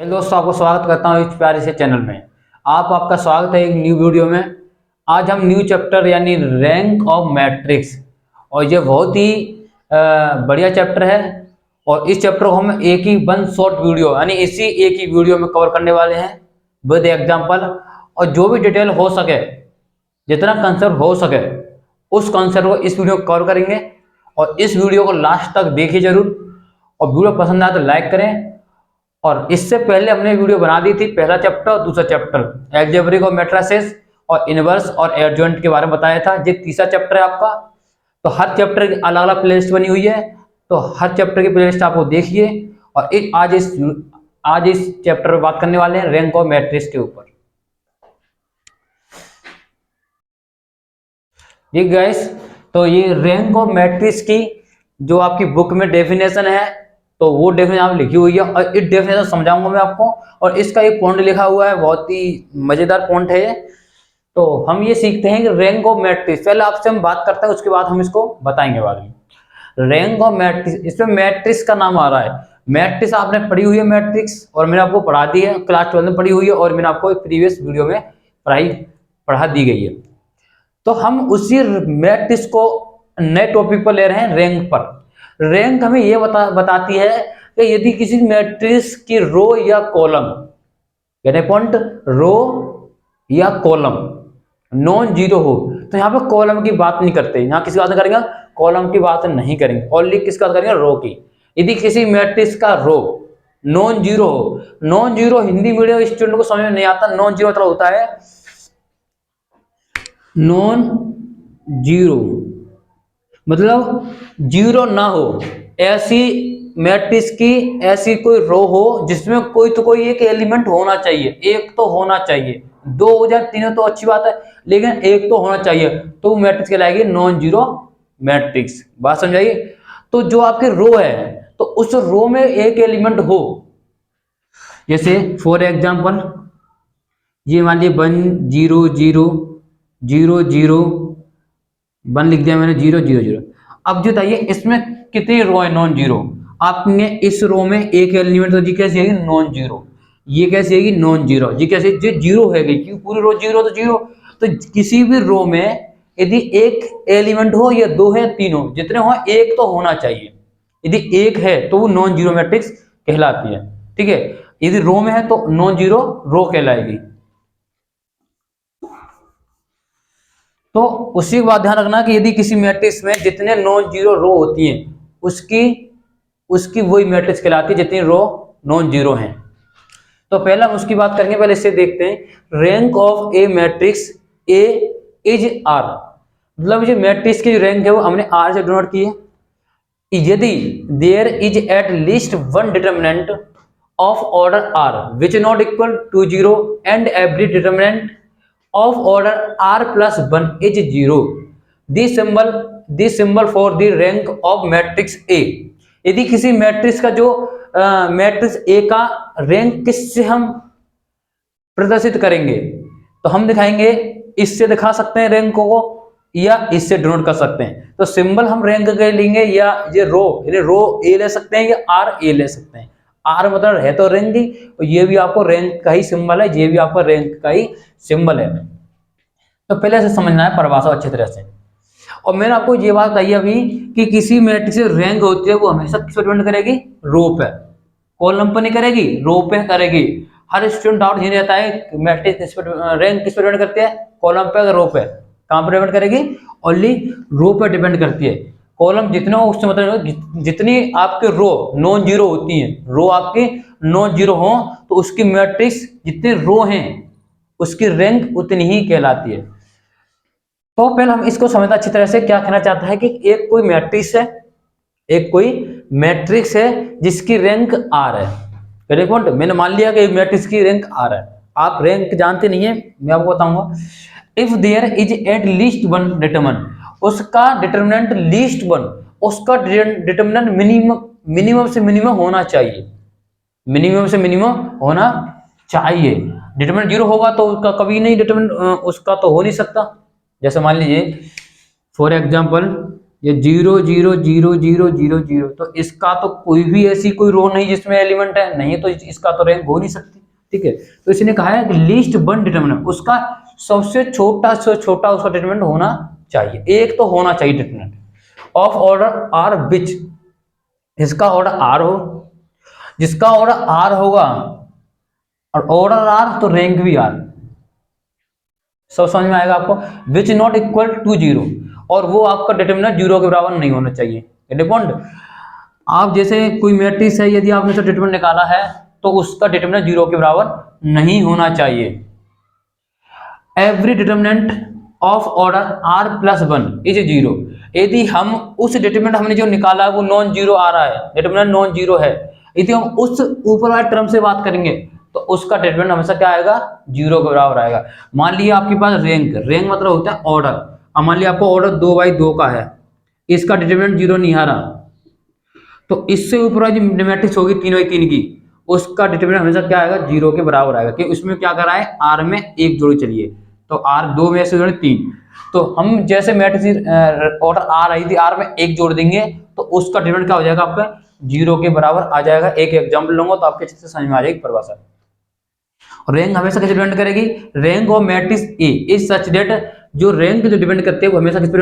Hello दोस्तों, आपको स्वागत करता हूँ इस प्यारे से चैनल में। आपका स्वागत है एक न्यू वीडियो में। आज हम न्यू चैप्टर यानी रैंक ऑफ मैट्रिक्स, और ये बहुत ही बढ़िया चैप्टर है। और इस चैप्टर को हम एक ही वन शॉर्ट वीडियो यानी इसी एक ही वीडियो में कवर करने वाले हैं विद एग्जाम्पल। और जो भी डिटेल हो सके, जितना कंसेप्ट हो सके, उस कंसेप्ट को इस वीडियो में कवर करेंगे। और इस वीडियो को लास्ट तक देखिए जरूर, और वीडियो पसंद आए तो लाइक करें। और इससे पहले हमने वीडियो बना दी थी, पहला चैप्टर और दूसरा चैप्टर एल्जेब्रिक और मैट्रिसेस और इनवर्स और एडजॉइंट के बारे में बताया था। ये तीसरा चैप्टर है आपका। तो हर चैप्टर की अलग अलग प्लेलिस्ट बनी हुई है, तो हर चैप्टर की प्लेलिस्ट आपको देखिए। और आज इस चैप्टर में बात करने वाले हैं रैंक ऑफ मैट्रिक्स के ऊपर। ठीक गाइस, तो ये रैंक ऑफ मैट्रिक्स की जो आपकी बुक में डेफिनेशन है, तो वो डेफिनेशन आप लिखी हुई है और इस डेफिनेशन समझाऊंगा मैं आपको। और इसका एक पॉइंट लिखा हुआ है, बहुत ही मजेदार पॉइंट है ये। तो हम ये सीखते हैं कि रैंक ऑफ मैट्रिक्स, पहले आपसे हम बात करते हैं, उसके बाद हम इसको बताएंगे बाद में। रैंक ऑफ मैट्रिक्स, इसमें मैट्रिक्स का नाम आ रहा है। मैट्रिक्स आपने पढ़ी हुई है मैट्रिक्स, और मैंने आपको पढ़ा दी है, क्लास 12 में पढ़ी हुई है, और मैंने आपको प्रीवियस वीडियो में पढ़ा दी गई है। तो हम उसी मैट्रिक्स को नए टॉपिक पर ले रहे हैं, रैंक पर। रैंक हमें यह बताती है कि यदि किसी मैट्रिक्स की रो या कॉलम, यानी पॉइंट रो या कॉलम नॉन जीरो हो, तो यहाँ पे कॉलम की बात नहीं करते, यहाँ किसी बात करेंगे, कॉलम की बात नहीं करेंगे, ओनली किसकी बात करेंगे, रो की। यदि किसी मैट्रिक्स का रो नॉन जीरो हो, non zero Hindi medium student को समझ में नहीं आता। नॉन जीरो मतलब होता है नॉन जीरो, मतलब जीरो ना हो, ऐसी मैट्रिक्स की ऐसी कोई रो हो जिसमें कोई तो कोई एक एलिमेंट होना चाहिए, एक तो होना चाहिए। दो हो जाए तीन हो तो अच्छी बात है, लेकिन एक तो होना चाहिए, तो वो मैट्रिक्स कहलाएगी नॉन जीरो मैट्रिक्स। बात समझाइए। तो जो आपके रो है, तो उस रो में एक एलिमेंट हो, जैसे फॉर एग्जाम्पल ये मान लीजिए 1 0 0 0 0 1 लिख दिया मैंने, 0 0 0। अब जो बताइए इसमें कितनी रो है नॉन जीरो। आपने इस रो में एक एलिमेंट, तो जी कैसे आएगी, नॉन जीरो। ये कैसे आएगी, नॉन जीरो। जी कैसे, जो जीरो है गई, क्यों, पूरी रो जीरो तो जीरो। तो किसी भी रो में यदि एक एलिमेंट हो या दो है तीन हो, जितने हो एक तो होना चाहिए। यदि एक है तो वो नॉन जीरो मैट्रिक्स कहलाती है। ठीक है, यदि रो में है तो नॉन जीरो रो कहलाएगी। तो उसी के बाद ध्यान रखना कि यदि किसी मैट्रिक्स में जितने नॉन जीरो रो होती हैं, उसकी उसकी वही मैट्रिक्स कहलाती है जितनी रो नॉन जीरो हैं। तो पहले हम उसकी बात करेंगे, पहले इससे देखते हैं rank of a matrix A is R. मतलब जो मैट्रिक्स की रैंक है वो हमने आर से डिनोट की है। यदि there is at least one determinant of order r which not equal to zero and every determinant of order r plus 1 is 0, the symbol for the rank of matrix A। यदि किसी matrix का जो matrix A का rank किससे हम प्रदर्शित करेंगे, तो हम दिखाएंगे, इससे दिखा सकते हैं रैंक को, या इससे डिनोट कर सकते हैं। तो सिंबल हम रैंक के लेंगे, या ये रो ए ले सकते हैं, या आर ए ले सकते हैं। आर मतलब है तो रैंक ही, और ये भी आपको रैंक का ही सिंबल है, ये भी आपका रैंक का ही सिंबल है। तो पहले से समझना है परिभाषा अच्छी तरह से। और मैंने आपको ये बात बताई अभी कि किसी मैट्रिक्स की रैंक होती है वो हमेशा किस पर डिपेंड करेगी, रो पे, कॉलम पर नहीं करेगी, रो पे करेगी। हर स्टूडेंट डाउट ये रहता है मैट्रिक्स किस पर रैंक किस पर डिपेंड करती है, कॉलम पे, रो पे। कहां पर डिपेंड करेगी, ओनली रो पे डिपेंड करती है। कॉलम जितना हो उससे मतलब जितनी आपके रो नॉन जीरो होती हैं, रो आपके नॉन जीरो हो, तो उसकी मैट्रिक्स जितने रो हैं उसकी रैंक उतनी ही कहलाती है। तो पहले हम इसको समझना अच्छी तरह से, क्या कहना चाहता है कि एक कोई मैट्रिक्स है, एक कोई मैट्रिक्स है जिसकी रैंक आर है। पहले पॉइंट मैंने मान लिया कि मैट्रिक्स की रैंक आर है। आप रैंक जानते नहीं है, मैं आपको बताऊंगा। If there is at least one determinant, उसका डिटरमिनेंट लीस्ट वन, उसका डिटरमिनेंट मिनिमम से मिनिमम होना चाहिए, मिनिमम से मिनिमम होना चाहिए। डिटरमिनेंट जीरो होगा तो उसका कभी नहीं डिटरमिनेंट उसका तो हो नहीं सकता। जैसे मान लीजिए फॉर एग्जांपल ये 0 0 0 0 0 0, तो इसका तो कोई भी ऐसी कोई रो नहीं जिसमें एलिमेंट है, नहीं तो इसका तो रैंक हो नहीं सकती। ठीक है, तो इसने कहा है कि लीस्ट वन डिटरमिनेंट, उसका सबसे छोटा से छोटा उसका डिटरमिनेंट होना चाहिए, एक तो होना चाहिए डिटरमिनेंट ऑफ ऑर्डर आर विच, इसका ऑर्डर आर हो, जिसका ऑर्डर आर होगा और ऑर्डर आर तो रैंक भी आर, सब समझ में आएगा आपको। विच नॉट इक्वल टू 0, और वो आपका डिटरमिनेंट 0 के बराबर नहीं होना चाहिए। पॉइंट, आप जैसे कोई मैट्रिक्स है, यदि आपने डिटरमिनेंट निकाला है तो उसका डिटरमिनेंट 0 के बराबर नहीं होना चाहिए। Every determinant of order r plus 1 is 0, यदि हम उस डिटरमिनेंट हमने जो निकाला है वो नॉन जीरो आ रहा है, डिटरमिनेंट नॉन जीरो है, यदि हम उस ऊपर वाले टर्म से बात करेंगे तो उसका डिटरमिनेंट हमेशा क्या आएगा, 0 के बराबर आएगा। मान लिया आपके पास रैंक मतलब होता है ऑर्डर, अब मान लिया आपको ऑर्डर 2/2 का है, इसका डिटरमिनेंट 0 नहीं आ रहा, तो इससे ऊपर वाली मैट्रिक्स होगी 3/3 की, उसका डिटरमिनेंट हमेशा क्या आएगा, 0 के बराबर आएगा, कि उसमें क्या करा है, r में एक जोड़ी चलिए, तो r 2 में से जोड़े 3, तो हम जैसे मैट्रिक्स ऑर्डर r आई थी, r में एक जोड़ देंगे तो उसका डिटरमिनेंट क्या हो जाएगा, आपका 0 के बराबर आ जाएगा। एक एग्जांपल लूंगा तो आपके अच्छे से समझ में आ जाएगी परिभाषा। रैंक हमेशा किस डिपेंड करेगी, rank of matrix A is such that, जो रैंक जो डिपेंड करते हैं वो हमेशा किस पे,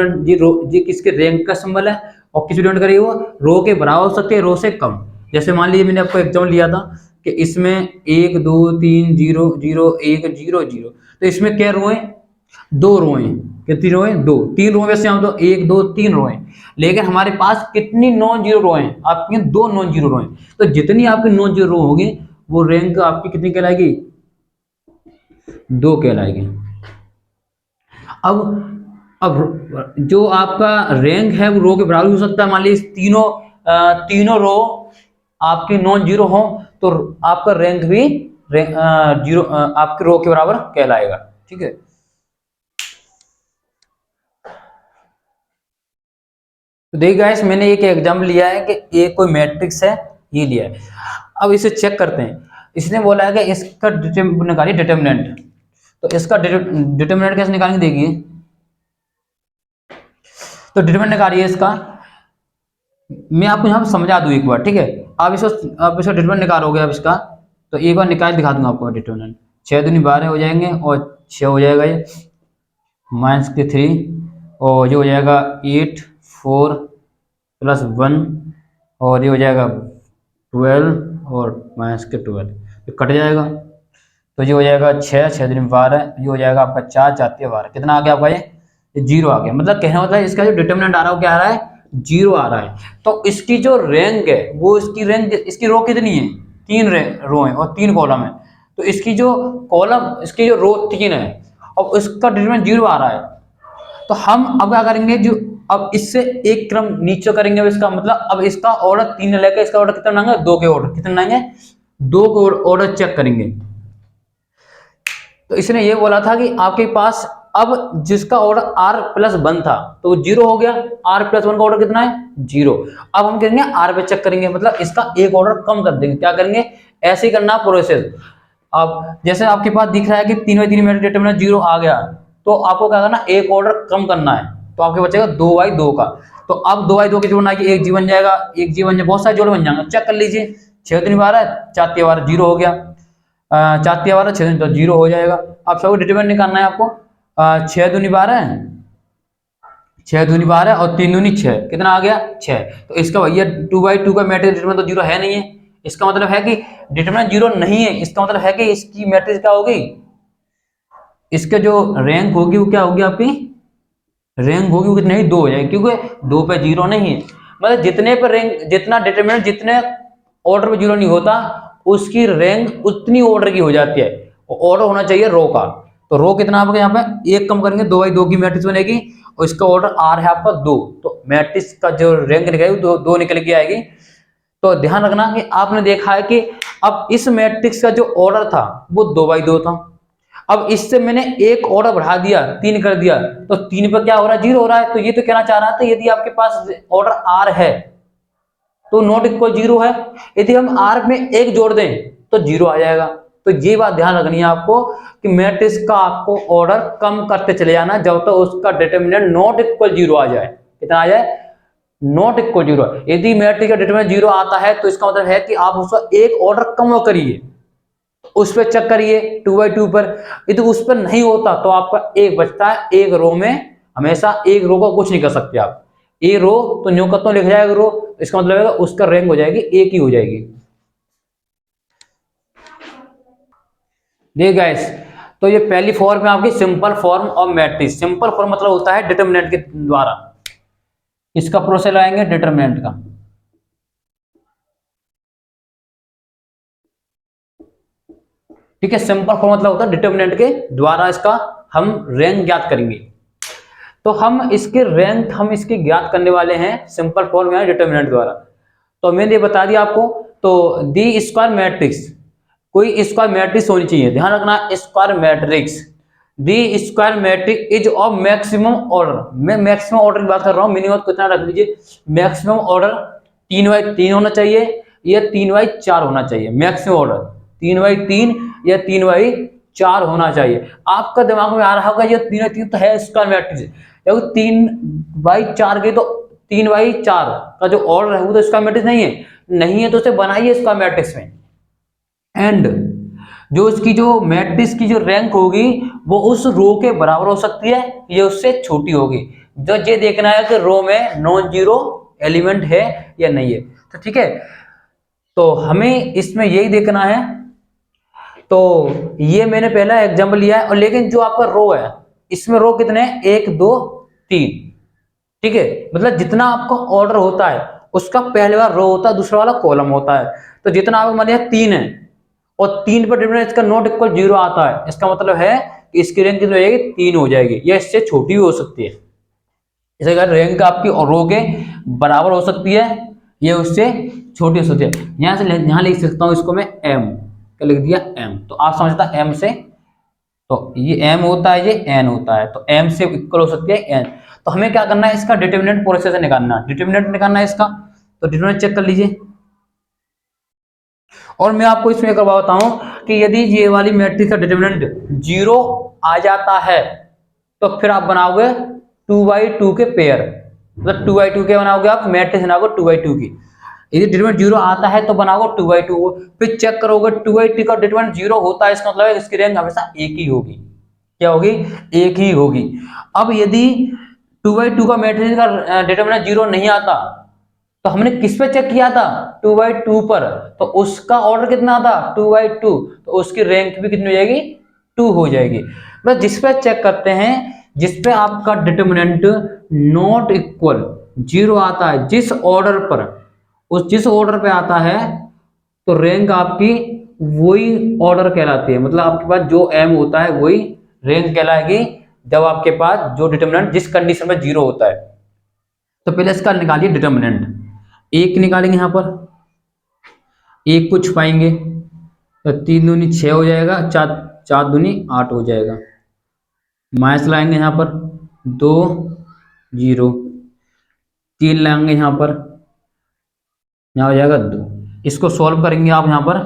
ये किसके रैंक का सिंबल है, और किस डिपेंड करेगी, वो रो के बराबर हो सकते हैं, रो से कम। जैसे मान लीजिए मैंने आपको एग्जांपल लिया था कि इसमें 1 2 3 0 0 1 0 0, तो इसमें क्या रो है, 2 रो हैं, कितनी रो है, 2, 3 रो वैसे हम तो 1 2 3 रो हैं, लेकिन हमारे पास कितनी नॉन जीरो रो हैं, आपकी 2 नॉन जीरो रो हैं, तो जितनी आपकी नॉन जीरो रो होगी वो रैंक आपकी कितनी कहलाएगी, 2 कहलाएगी। अब जो आपका रैंक है वो रो के बराबर हो सकता है, मान लीजिए तीनों रो आपके नॉन जीरो हो तो आपका रैंक भी जीरो आपके रो के बराबर कहलाएगा। ठीक है, तो देखिए गाइस, मैंने एक एग्जाम्पल लिया है कि एक कोई मैट्रिक्स है, ये लिया है, अब इसे चेक करते हैं। इसने बोला है कि इसका निकालिए डिटरमिनेंट, तो इसका डिटरमिनेंट कैसे निकालेंगे, देखिए, तो डिटरमिनेंट निकालिए इसका, मैं आपको यहाँ पे समझा दूं एक बार, ठीक है, आप इसका डिटरमिनेंट निकालोगे, अब इसका तो एक बार निकाल दिखा दूंगा आपको डिटरमिनेंट। 6 दूनी 12 हो जाएंगे और 6 हो जाएगा ये -3, और ये हो जाएगा 8 4 + 1, और ये हो जाएगा 12 और -12, ये कट जाएगा, तो ये हो जाएगा 6 6 दूनी 12, ये हो जाएगा आपका 4 4 12, कितना आ गया आपका, ये 0 आ गया। मतलब कहना होता है इसका जो डिटरमिनेंट आ रहा है वो क्या आ रहा है, 0 आ रहा है। तो इसकी जो रैंक है वो इसकी रो कितनी है, 3 रो है और 3 कॉलम है, तो इसकी जो इसकी जो रो 3 है और इसका डिटरमिनेंट 0 आ रहा है, तो हम अब क्या करेंगे, जो अब इससे एक क्रम नीचे करेंगे, अब इसका मतलब अब इसका ऑर्डर 3 लेकर इसका ऑर्डर कितना लाएंगे, 2 के ऑर्डर कितना लाएंगे, 2 के ऑर्डर चेक करेंगे। तो इसने ये बोला था कि आपके पास अब जिसका ऑर्डर r+1 था तो वो 0 हो गया, r+1 का ऑर्डर कितना है, 0। अब हम करेंगे r पे चेक करेंगे, मतलब इसका एक ऑर्डर कम कर देंगे, क्या करेंगे, ऐसे ही करना प्रोसेस। अब जैसे आपके पास दिख रहा है कि 3/3 में डिटरमिनेंट 0 आ गया, तो आपको क्या करना, एक ऑर्डर कम करना है, तो आपके बचेगा 2/2 का। तो अब 2/2 के जोड़ना है कि एक जी बन जाएगा, एक जी बन जाए, बहुत सारे जोड़ बन जाएंगे, चेक कर लीजिए, 6 दूनी 12 4 3 12 0 हो गया, 4 3 12 6 तो 0 हो जाएगा। अब सबको डिटरमिनेंट निकालना है आपको, 6 दूनी 12 6 दूनी 12 और 3 दूनी 6, कितना आ गया, 6। तो इसका भैया 2/2 का मैट्रिक्स डिटरमिनेंट तो 0 है नहीं है, इसका मतलब है कि डिटरमिनेंट 0 नहीं है, इसका मतलब है कि इसकी मैट्रिक्स क्या होगी, इसके जो रैंक होगी वो क्या होगी, आपकी रैंक होगी वो कितनी, 2 हो जाएगी, क्योंकि 2 पे 0 नहीं है। मतलब जितने पर रैंक, जितना डिटरमिनेंट जितने ऑर्डर पे 0 नहीं होता उसकी रैंक उतनी ऑर्डर की हो जाती है, ऑर्डर होना चाहिए रो का। तो रो कितना आपका यहाँ पे एक कम करेंगे, 2/2 की मैट्रिक्स बनेगी और इसका ऑर्डर r है आपका 2, तो मैट्रिक्स का जो रैंक निकलेगी 2 निकल के आएगी। तो ध्यान रखना कि आपने देखा है कि अब इस मैट्रिक्स का जो ऑर्डर था वो 2/2 था, अब इससे मैंने एक ऑर्डर बढ़ा दिया, 3 कर दिया, तो 3 पर क्या हो रहा है, 0 हो रहा है। तो ये तो कहना चाह रहा था यदि आपके पास ऑर्डर r है तो नॉट इक्वल 0 है, यदि हम r में 1 जोड़ दें तो 0 आ जाएगा। तो ये बात ध्यान रखनी है आपको कि मैट्रिक्स का आपको ऑर्डर कम करते चले जाना जब तक उसका डिटरमिनेंट नॉट इक्वल 0 आ जाए, कितना आ जाए, नॉट इक्वल जीरो। यदि मैट्रिक्स का डिटरमिनेंट जीरो आता है तो इसका मतलब है कि आप उसका एक ऑर्डर कम करिए, उस पर चेक करिए 2/2 पर। यदि उस पर नहीं होता तो आपका एक बचता है, एक रो में हमेशा एक रो को कुछ नहीं कर सकते आप। ए रो तो न्यू कत्तो लिख जाएगा रो, इसका मतलब है उसका रैंक हो जाएगी एक ही हो जाएगी। देखिए गाइस, तो ये पहली फॉर्म है आपकी simple form of matrix. Simple form मतलब होता है डिटरमिनेंट के द्वारा। इसका प्रोसेस आएंगे डिटरमिनेंट का। ठीक है, सिंपल फॉर्म मतलब होता है डिटरमिनेंट के द्वारा इसका हम रैंक ज्ञात करेंगे। तो हम इसके रैंक हम इसके ज्ञात करने वाले हैं सिंपल फॉर्म या डिटरमिनेंट द्वारा। तो मैंने ये बता दिया आपको। तो दी स्क्वायर मैट्रिक्स, कोई स्क्वायर मैट्रिक्स होनी चाहिए, ध्यान रखना square matrix. The square matrix is of maximum order, मैं मैक्सिमम ऑर्डर की बात कर रहा हूँ, मिनिमम कितना रख लीजिए। मैक्सिमम ऑर्डर 3/3 होना चाहिए या 3/4 होना चाहिए। मैक्सिमम ऑर्डर 3/3 या 3/4 होना चाहिए। आपका दिमाग में आ रहा होगा ये 3/3 तो है स्क्वायर मैट्रिक्स, 3/4 के तो 3/4 का जो ऑर्डर है वो तो स्क्वायर मैट्रिक्स नहीं है। नहीं है तो उसे बनाइए स्क्वायर मैट्रिक्स में। एंड जो इसकी जो मैट्रिक्स की जो रैंक होगी वो उस रो के बराबर हो सकती है या उससे छोटी होगी। जो ये देखना है कि रो में नॉन जीरो एलिमेंट है या नहीं है। तो ठीक है, तो हमें इसमें यही देखना है। तो ये मैंने पहला एग्जांपल लिया है, और लेकिन जो आपका रो है इसमें रो कितने हैं, 1 2 3। ठीक है, मतलब जितना आपका ऑर्डर होता है उसका पहले वाला रो होता है, दूसरा वाला कॉलम होता है। तो जितना आपको मान लिया 3 है और 3 पर डिफरेंस इसका नॉट इक्वल जीरो आता है, इसका मतलब है कि इसकी रैंक कितनी हो जाएगी, 3 हो जाएगी, या इससे छोटी भी हो सकती है। इसे अगर रैंक आपकी और रो के बराबर हो सकती है ये उससे छोटी हो सकती है। यहाँ लिख सकता हूँ इसको मैं m, क्या लिख दिया m। तो आप समझता m से, तो ये m होता है ये n होता है, तो m से इक्वल हो सकती है n। तो हमें क्या करना है, इसका डिटरमिनेंट प्रोसेस निकालना, डिटरमिनेंट निकालना है इसका। तो डिटरमिनेंट चेक कर लीजिए। और मैं आपको इसमें एक बात बताऊं कि यदि ये वाली मैट्रिक्स का डिटरमिनेंट 0 आ जाता है तो फिर आप बनाओगे 2/2 के पेयर, मतलब 2/2 के बनाओगे आप मैट्रिक्स बनाओगे 2/2 की। यदि डिटरमिनेंट 0 आता है तो बनाओगे 2/2, फिर चेक करोगे 2/2 का डिटरमिनेंट 0 होता है, इसका मतलब है इसकी रैंक हमेशा एक ही होगी। क्या होगी, एक ही होगी। अब यदि 2/2 का मैट्रिक्स का डिटरमिनेंट 0 नहीं आता तो हमने किस पे चेक किया था, 2/2 पर, तो उसका ऑर्डर कितना था 2/2, तो उसकी रैंक भी कितनी हो जाएगी, 2 हो जाएगी। बस जिस पे चेक करते हैं, जिस पे आपका डिटरमिनेंट नॉट इक्वल 0 आता है, जिस ऑर्डर पर, उस जिस ऑर्डर पे आता है तो रैंक आपकी वही ऑर्डर कहलाती है। मतलब आपके पास जो m होता है वही रैंक कहलाएगी जब आपके पास जो डिटरमिनेंट जिस कंडीशन में 0 होता है। तो पहले इसका निकालिए डिटरमिनेंट, एक निकालेंगे यहाँ पर, एक को छुपाएंगे तो 3 दूनी 6 हो जाएगा, 4 दूनी 8 हो जाएगा। माइनस लाएंगे यहाँ पर 2 0, 3 लाएंगे यहाँ पर, यहाँ हो जाएगा 2। इसको सॉल्व करेंगे आप यहाँ पर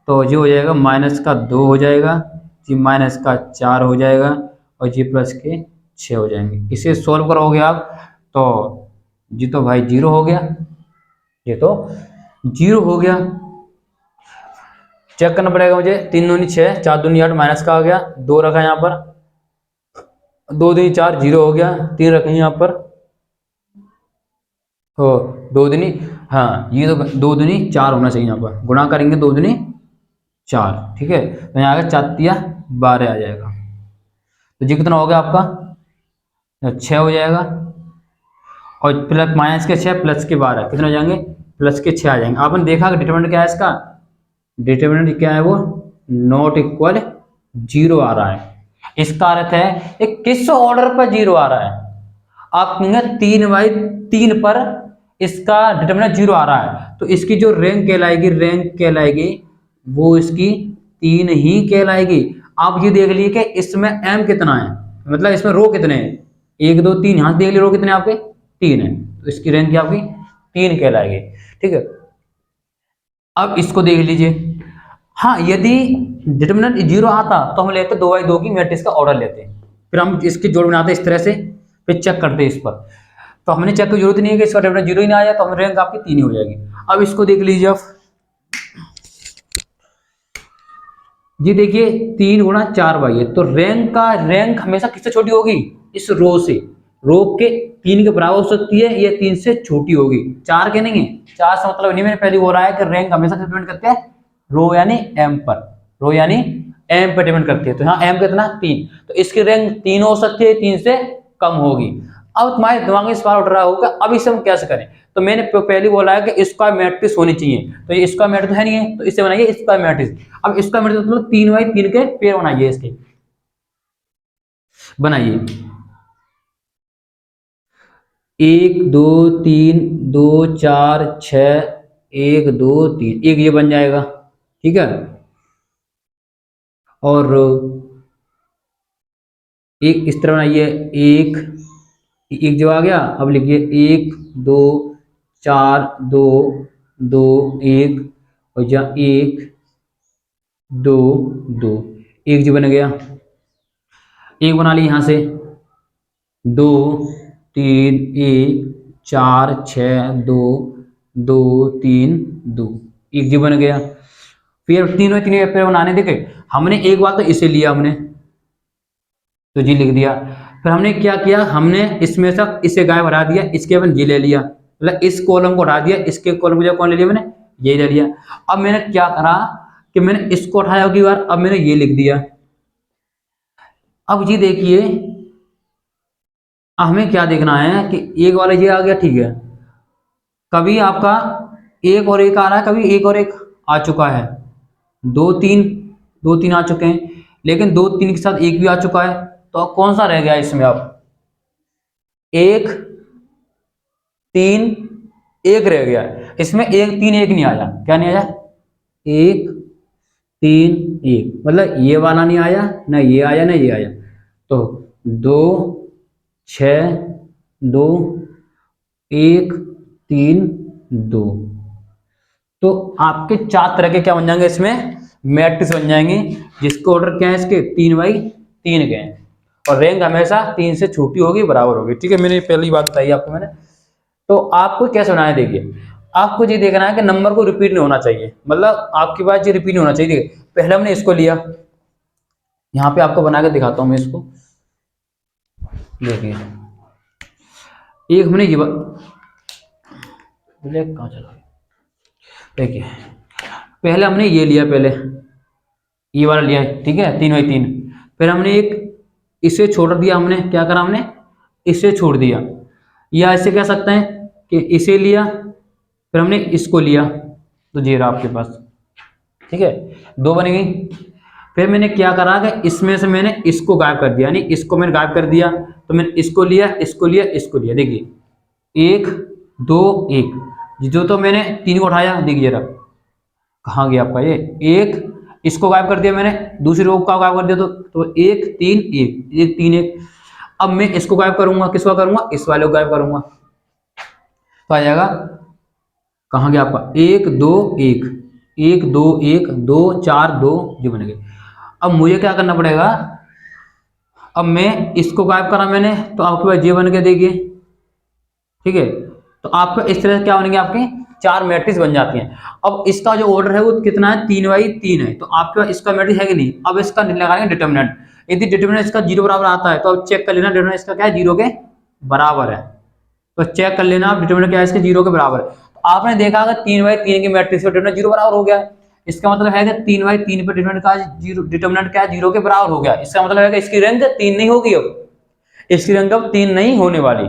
तो ये हो जाएगा माइनस का 2 हो जाएगा, जी माइनस का 4 हो जाएगा और जी प्लस के 6 हो जाएंगे। इसे सॉल्व करोगे आप तो जी तो भाई 0 हो गया, ये तो 0 हो गया। चेक करना पड़ेगा मुझे, 3 दूनी 6, 4 दूनी 8, माइनस का आ गया, 2 रखा यहाँ पर, 2 दूनी 4, 0 हो गया, 3 रखें यहाँ पर, हो 2 दूनी, हाँ ये तो 2 दूनी 4 होना चाहिए यहाँ पर, गुणा करेंगे 2 दूनी 4, ठीक है। तो यहाँ आएगा 4 तिया 12 आ जाएगा। तो जी कितना हो गया आपका 6 हो जाएगा, और प्लस माइनस के 6 प्लस के 12 कितने हो जाएंगे, प्लस के 6 आ जाएंगे। आपने देखा कि डिटरमिनेंट क्या है इसका, डिटरमिनेंट क्या है वो नॉट इक्वल 0 आ रहा है। इसका अर्थ है ये किस ऑर्डर पर 0 आ रहा है, आप कहेंगे 3/3 पर इसका डिटरमिनेंट 0 आ रहा है, तो इसकी जो रैंक कहलाएगी वो इसकी 3 ही कहलाएगी। आप ये देख लीजिए कि इसमें m कितना है, मतलब इसमें रो कितने हैं, 1 2 3, यहाँ देख लीजिए रो कितने आपके 3 है, तो इसकी रैंक क्या आपकी 3 कहलाएगी। ठीक है, अब इसको देख लीजिए। हाँ, यदि डिटरमिनेंट 0 आता तो हम लेते 2/2 की मैट्रिक्स का ऑर्डर लेते, फिर हम इसकी जोड़ बनाते इस तरह से, फिर चेक करते इस पर। तो हमने चेक की जरूरत नहीं है कि इसका डिटरमिनेंट 0 ही ना आया, तो हमें रैंक आपकी 3 ही हो जाएगी। अब इसको देख लीजिए आप जी, देखिए 3 गुणा 4y है, तो रैंक हमेशा किससे छोटी होगी, इस रो से। रो के 3 के बराबर हो सकती है, ये 3 से छोटी होगी, 4 के नहीं है। 4 से मतलब नहीं, मैंने पहले बोल रहा है कि रैंक हमेशा किस डिपेंड करते हैं, रो यानी एम पर, रो यानी एम पर डिपेंड करती है। तो यहाँ एम कितना 3, तो इसकी रैंक 3 हो सकती है, 3 से कम होगी। अब तुम्हारे दिमाग में इस बार उठ रहा होगा अब इसे हम कैसे करें, तो मैंने पहले बोला है कि स्क्वायर मैट्रिक्स होनी चाहिए, तो ये स्क्वायर मैट्रिक्स है नहीं है, तो इससे बनाइए स्क्वायर मैट्रिक्स। अब स्क्वायर मैट्रिक्स मतलब 3x3 के पेयर बनाइए, इसके बनाइए 1 2 3 2 4 6 1 2 3, एक ये बन जाएगा, ठीक है। और एक इस तरह बनाइए, एक जो आ गया, अब लिखिए 1 2 4 2 2 1, और जा 1 2 2, एक जो बन गया, एक बना ली यहाँ से 2 3 1 4 6 2 2 3 2, एक जी बन गया। फिर तीनों पेयर बनाने देखे हमने, एक बार तो इसे लिया हमने, तो जी लिख दिया। फिर हमने क्या किया, हमने इसमें से इसे गायब हटा दिया, इसके अपन जी ले लिया, मतलब इस कॉलम को हटा दिया, इसके कॉलम को कौन ले लिया, मैंने ये ले लिया। अब मैंने क्या करा कि मैंने इसको उठाया अगली बार, अब मैंने ये लिख दिया। अब ये देखिए हमें क्या देखना है कि एक वाला ये आ गया, ठीक है, कभी आपका एक और एक आ रहा है, कभी एक और एक आ चुका है, 2 3 2 3 आ चुके हैं, लेकिन 2 3 के साथ एक भी आ चुका है, तो कौन सा रह गया इसमें, अब 1 3 1 रह गया इसमें, 1 3 1 नहीं आया, क्या नहीं आया, 1 3 1, मतलब ये वाला नहीं आया, ना ये आया ना ये आया, तो 2 6 2 1 3 2, तो आपके 4 तरह के क्या बन जाएंगे इसमें, मैट्रिक्स बन जाएंगे, जिसके ऑर्डर क्या है इसके 3x3 के हैं, और रैंक हमेशा 3 से छोटी होगी, बराबर होगी, ठीक है। मैंने पहली बात बताई आपको मैंने। तो आपको कैसे बनाना है, देखिए आपको ये देखना है कि नंबर को रिपीट नहीं होना चाहिए, मतलब आपकी बात ये रिपीट नहीं होना चाहिए। देखिए पहले हमने इसको लिया, यहाँ पे आपको बना के दिखाता हूँ मैं इसको, देखिए एक हमने ये कहाँ चला, देखिए पहले हमने ये लिया, पहले ये वाला लिया, ठीक है 3x3, फिर हमने एक इसे छोड़ दिया, हमने क्या करा, हमने इसे छोड़ दिया, या ऐसे कह सकते हैं कि इसे लिया, फिर हमने इसको लिया, तो ये रहा आपके पास, ठीक है 2 बन गई। फिर मैंने क्या करा कि इसमें से मैंने इसको गायब कर दिया, यानी इसको मैंने गायब कर दिया, तो मैंने इसको लिया इसको लिया इसको लिया, देखिए 1 2 1, जो तो मैंने 3 को उठाया, देखिए जरा कहाँ गया आपका ये, एक इसको गायब कर दिया मैंने, दूसरी रो का गायब कर दिया, तो 1 3 1 1 3 1। अब मैं इसको गायब करूंगा, किसको करूंगा, इस वाले को गायब करूंगा, तो आ जाएगा, कहाँ गया आपका 1 2 1 1 2 1 2 4 2, जो बन गए। अब मुझे क्या करना पड़ेगा, अब मैं इसको गायब करा मैंने, तो आपके पास ये बन के देखिए, ठीक है, तो आपका इस तरह से क्या बनेंगे, आपके 4 मैट्रिक्स बन जाती हैं। अब इसका जो ऑर्डर है वो कितना है, 3x3 है, तो आपके पास इसका मैट्रिक्स है कि नहीं। अब इसका लगाएंगे डिटरमिनेंट, यदि डिटरमिनेंट इसका 0 बराबर आता है, तो अब चेक कर लेना डिटरमिनेंट इसका क्या है, 0 के बराबर है, तो चेक कर लेना आप डिटरमिनेंट क्या है इसके, 0 के बराबर है। तो आपने देखा अगर 3x3 की मैट्रिक्स पर डिटरमिनेंट 0 बराबर हो गया, इसका मतलब है कि 3x3 पर डिटरमिनेंट क्या है, 0 के बराबर हो गया, इसका मतलब है कि इसकी रैंक 3 नहीं होगी, अब इसकी रैंक अब 3 नहीं होने वाली,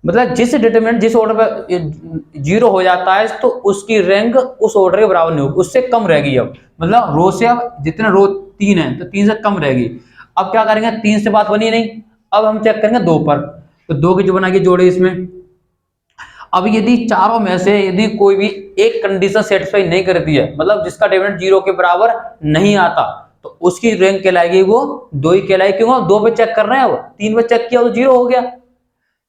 मतलब जिस डिटरमिनेंट जिस ऑर्डर पर 0 हो जाता है, तो उसकी रैंक उस ऑर्डर के बराबर नहीं होगी, उससे कम रहेगी। अब मतलब रो से, अब जितने रो 3 है तो 3 से कम रहेगी। अब क्या करेंगे, 3 से बात बनी नहीं, अब हम चेक करेंगे 2 पर, तो 2 की जो बना के जोड़े इसमें। अब यदि चारों में से यदि कोई भी एक कंडीशन सेटिस्फाई नहीं करती है, मतलब जिसका डिटरमिनेंट 0 के बराबर नहीं आता, तो उसकी रैंक कहलाएगी वो 2 ही कहलाएगी, क्यों 2 पे चेक कर रहे हैं, वो 3 पे चेक किया तो 0 हो गया।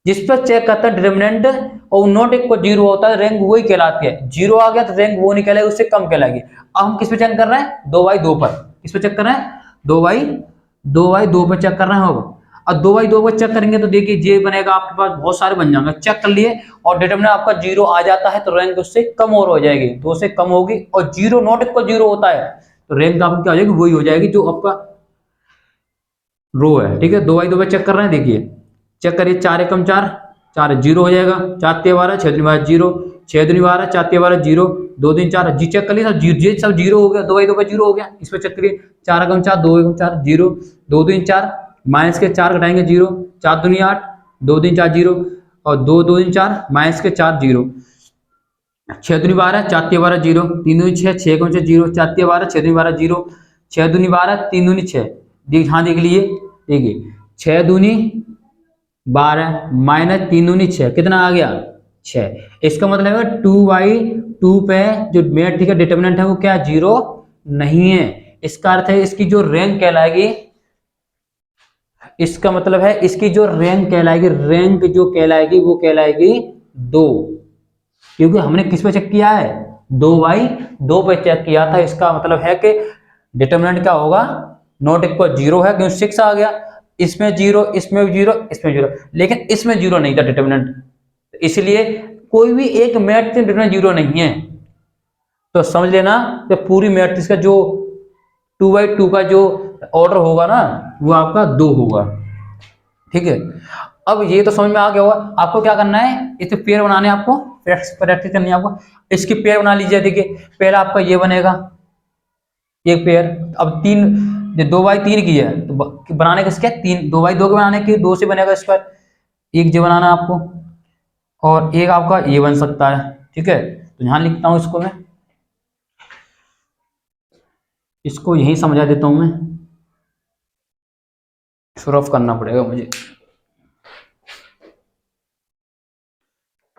जिस पर चेक करता है डिटरमिनेंट और नॉट इक्वल 0 होता है, रैंक वही कहलाती है। 0 आ गया तो रैंक वो नहीं कहलाएगी, उससे कम कहलाएगी। अब हम किस पे चेक कर रहे हैं, 2x2 पर, किस पे चेक कर रहे हैं, 2x2 पे चेक कर रहे हैं। अब 2/2 को चेक करेंगे तो देखिए ये बनेगा आपके पास, बहुत सारे बन जाएंगे, चेक कर लिए और डिटरमिनेंट आपका 0 आ जाता है तो रैंक उससे कम और हो जाएगी, 2 से कम होगी, और 0 नॉट इक्वल 0 होता है तो रैंक आपकी क्या हो जाएगी, वही हो जाएगी जो आपका रो है। ठीक है, 2/2 पे चेक कर रहे हैं, देखिए चेक करिए, 4 एकम 4, 4 0 हो जाएगा, 4 3 12, 6 3 12 0, 6 2 12, 4 3 12 0, 2 3 4 जी, चेक कर लिया सब जी सब 0 हो गया, 2/2 पे 0 हो गया। इसमें चेक करिए, 4 एकम 4, 2 एकम 4 0, 2 3 4, माइनस के 4 घटाएंगे 0, 4 दूनी 8, 2 3 4 0, और 2 2 3 4, माइनस के 4 0, 6 दूनी 12, 4 3 12 0, 3 दूनी 6, 6 एकम 6 0, 4 3 12, 6 दूनी 12 0, 6 दूनी 12, 3 दूनी 6, हाँ देख लीजिए, देखिए 6 दूनी 12 माइनस 3 दूनी 6, कितना आ गया 6। इसका मतलब है 2/2 पे जो मैट्रिक्स का डिटरमिनेंट है वो क्या 0 नहीं है। इसका अर्थ है इसकी जो रैंक कहलाएगी, इसका मतलब है इसकी जो रैंक कहलाएगी, रैंक जो कहलाएगी वो कहलाएगी 2, क्योंकि हमने किस पे चेक किया है, 2/2 पे चेक किया था। इसका मतलब है कि डिटरमिनेंट क्या होगा, नॉट इक्वल 0 है, क्योंकि 6 आ गया, इसमें 0, इसमें 0, इसमें 0, लेकिन इसमें 0 नहीं था डिटरमिनेंट, इसलिए कोई भी एक मैट्रिक्स में डिटरमिनेंट 0 नहीं है। तो समझ लेना कि पूरी मैट्रिक्स का जो 2/2 का जो ऑर्डर होगा ना वो आपका 2 होगा। ठीक है, अब ये तो समझ में आ गया होगा। आपको क्या करना है, इसे पेयर बनाने, आपको प्रैक्टिस करनी है आपको। इसकी पेयर बना लीजिए, देखिए पहला आपका ये बनेगा एक पेयर, अब 3 2/3 की है तो बनाने किसके 3, 2/2 के बनाने की 2 से बनेगा स्क्वायर, एक जो बनाना आपको, और एक आपका ये बन सकता है। ठीक है, तो यहां लिखता हूं इसको मैं, इसको यहीं समझा देता हूं मैं, शुरू करना पड़ेगा मुझे।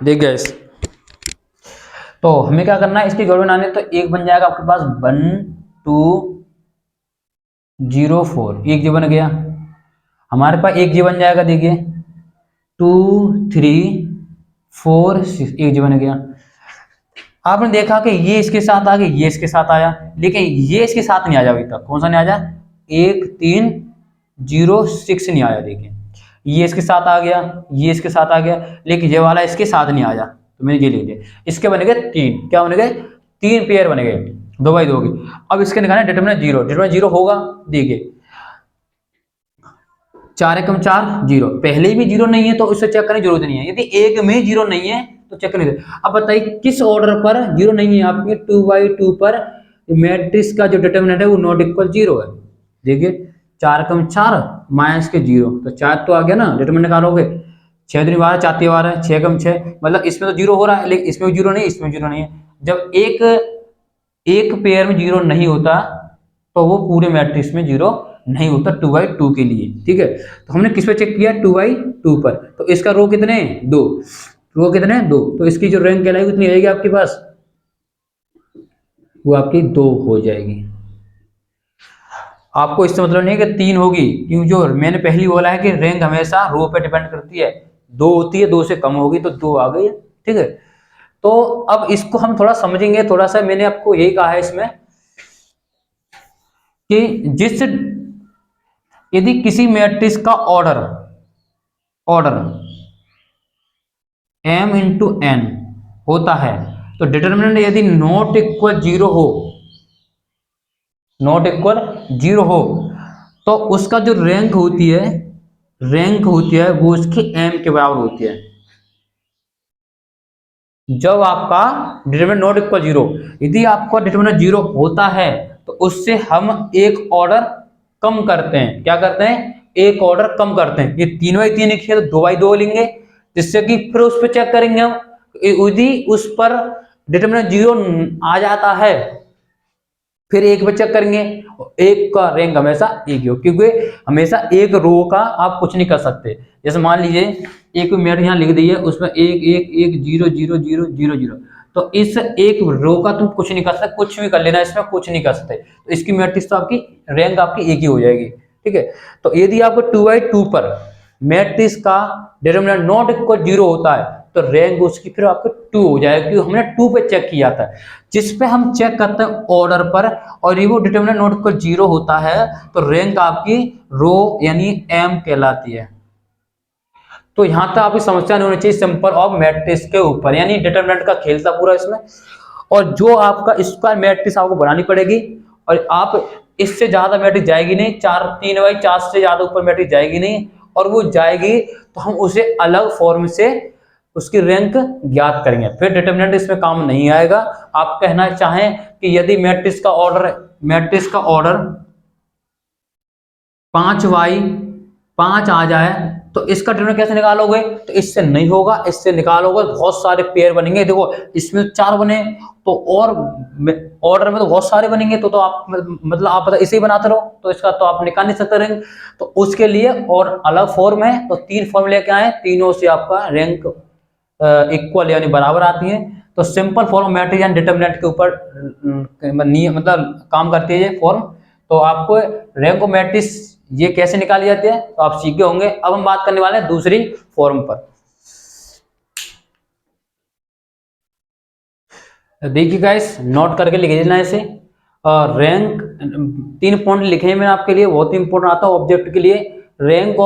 देख गए, तो हमें क्या करना है, इसकी जोड़ बनाने, तो एक बन जाएगा आपके पास 1 2 0 4, एक जो बन गया हमारे पास, एक जो बन जाएगा, देखिए 2 3 4 6, एक जो बन गया। आपने देखा कि ये इसके साथ आ गया, ये इसके साथ आया, लेकिन ये इसके साथ नहीं आया अभी तक। कौन सा नहीं आया, 1 3 0 6 नहीं आया। देखिए ये इसके साथ आ गया, ये इसके साथ आ गया, लेकिन ये वाला इसके साथ नहीं आया, तो मैंने ये लिख दिया। इसके बन गए 3, क्या बन गए 3 पेयर बन गए 2/2 की। अब इसके निकालना डिटरमिनेंट 0, डिटरमिनेंट 0 होगा, देखिए 4 एकम 4 0, पहले भी 0 नहीं है तो उससे चेक करने की जरूरत नहीं है। यदि एक में 0 नहीं है तो चेक करने। अब बताइए किस ऑर्डर पर 0 नहीं है, आपके 2/2 पर मैट्रिक्स का जो डिटरमिनेंट है वो नॉट इक्वल 0 है। देखिए 4 एकम 4 माइनस के 0, तो 4 तो आ गया ना, डिटरमिनेंट निकालोगे 6 दूनी 12, 4 3 12, 6 एकम 6, मतलब इसमें तो 0 हो रहा है, लेकिन इसमें 0 नहीं, इसमें 0 नहीं है। जब एक पेयर में 0 नहीं होता तो वो पूरे मैट्रिक्स में 0 नहीं होता 2/2 के लिए। ठीक है, तो हमने किस पे चेक किया, 2/2 पर, तो इसका रो कितने 2, रो कितने 2, तो इसकी जो रैंक कहलाएगी कितनी आएगी आपके पास, वो आपकी 2 हो जाएगी। आपको इससे मतलब नहीं है कि 3 होगी, क्योंकि जो मैंने पहली बोला है कि रैंक हमेशा रो पे डिपेंड करती है, 2 होती है, 2 से कम होगी तो 2 आ गई है। ठीक है, तो अब इसको हम थोड़ा समझेंगे, थोड़ा सा मैंने आपको यही कहा है इसमें कि जिस यदि किसी मैट्रिक्स का ऑर्डर m इंटू n होता है तो डिटरमिनेंट यदि नॉट इक्वल 0 हो, नॉट इक्वल 0 हो, तो उसका जो रैंक होती है वो उसकी m के बराबर होती है। जब आपका डिटरमिनेंट नॉट इक्वल 0, यदि आपका डिटरमिनेंट 0 होता है तो उससे हम एक ऑर्डर कम करते हैं। क्या करते हैं, एक ऑर्डर कम करते हैं। ये 3/3 लिखिए तो 2/2 लेंगे, जिससे कि फिर उस पर चेक करेंगे हम, यदि उस पर डिटरमिनेंट 0 आ जाता है फिर एक पे चेक करेंगे। एक का रैंक हमेशा एक ही हो, क्योंकि हमेशा एक रो का आप कुछ नहीं कर सकते। जैसे मान लीजिए एक मैट्रिक्स यहाँ लिख दी है, उसमें 1 1 1 0 0 0 0 0, तो इस एक रो का तुम कुछ नहीं कर सकते, कुछ भी कर लेना, इसमें कुछ नहीं कर सकते, तो इसकी मैट्रिक्स तो आपकी रैंक आपकी एक ही हो जाएगी। ठीक है, तो यदि आपको 2/2 पर मैट्रिक्स का डिटरमिनेंट नॉट इक्वल 0 होता है तो रैंक उसकी फिर आपको 2 हो जाएगा, क्योंकि हमने 2 पे चेक किया था। जिस पे हम चेक करते हैं ऑर्डर पर और ये वो डिटरमिनेंट नोट पर 0 होता है तो रैंक आपकी रो यानी एम कहलाती है। तो यहां तक आपकी समस्या नहीं होनी चाहिए सिंपल ऑफ मैट्रिक्स के ऊपर, यानी डिटरमिनेंट का खेल था पूरा इसमें। और जो आपका स्क्वायर मैट्रिक्स आपको बनानी पड़ेगी और आप इससे ज्यादा मैट्रिक्स जाएगी नहीं, 3/4 से ज्यादा ऊपर मैट्रिक्स जाएगी नहीं, और वो जाएगी तो हम उसे अलग फॉर्म से उसकी रैंक ज्ञात करेंगे, फिर डिटरमिनेंट इसमें काम नहीं आएगा। आप कहना चाहें कि यदि मैट्रिक्स का ऑर्डर 5/5 आ जाए तो इसका डिटरमिनेंट कैसे निकालोगे? तो इससे नहीं होगा, इससे निकालोगे बहुत सारे पेयर बनेंगे। देखो इसमें 4 बने तो और ऑर्डर में तो बहुत सारे बनेंगे, तो आप मतलब आप पता इसे ही बनाते रहो, तो इसका तो आप निकाल नहीं सकते रैंक। तो उसके लिए और अलग फॉर्म है, तो 3 फॉर्म लेके आए, तीनों से आपका रैंक इक्वल यानी बराबर आती है। तो simple form matrix and determinant के ऊपर मतलब काम करती है ये फॉर्म। तो आपको रैंक ऑफ मैट्रिक्स ये कैसे निकाली जाती है तो आप सीखे होंगे। अब हम बात करने वाले हैं दूसरी फॉर्म पर। देखिए गाइस, नोट करके लिख देना इसे। रैंक 3 पॉइंट लिखे हैं मैंने आपके लिए, बहुत इंपॉर्टेंट आता है ऑब्जेक्ट के लिए। Rank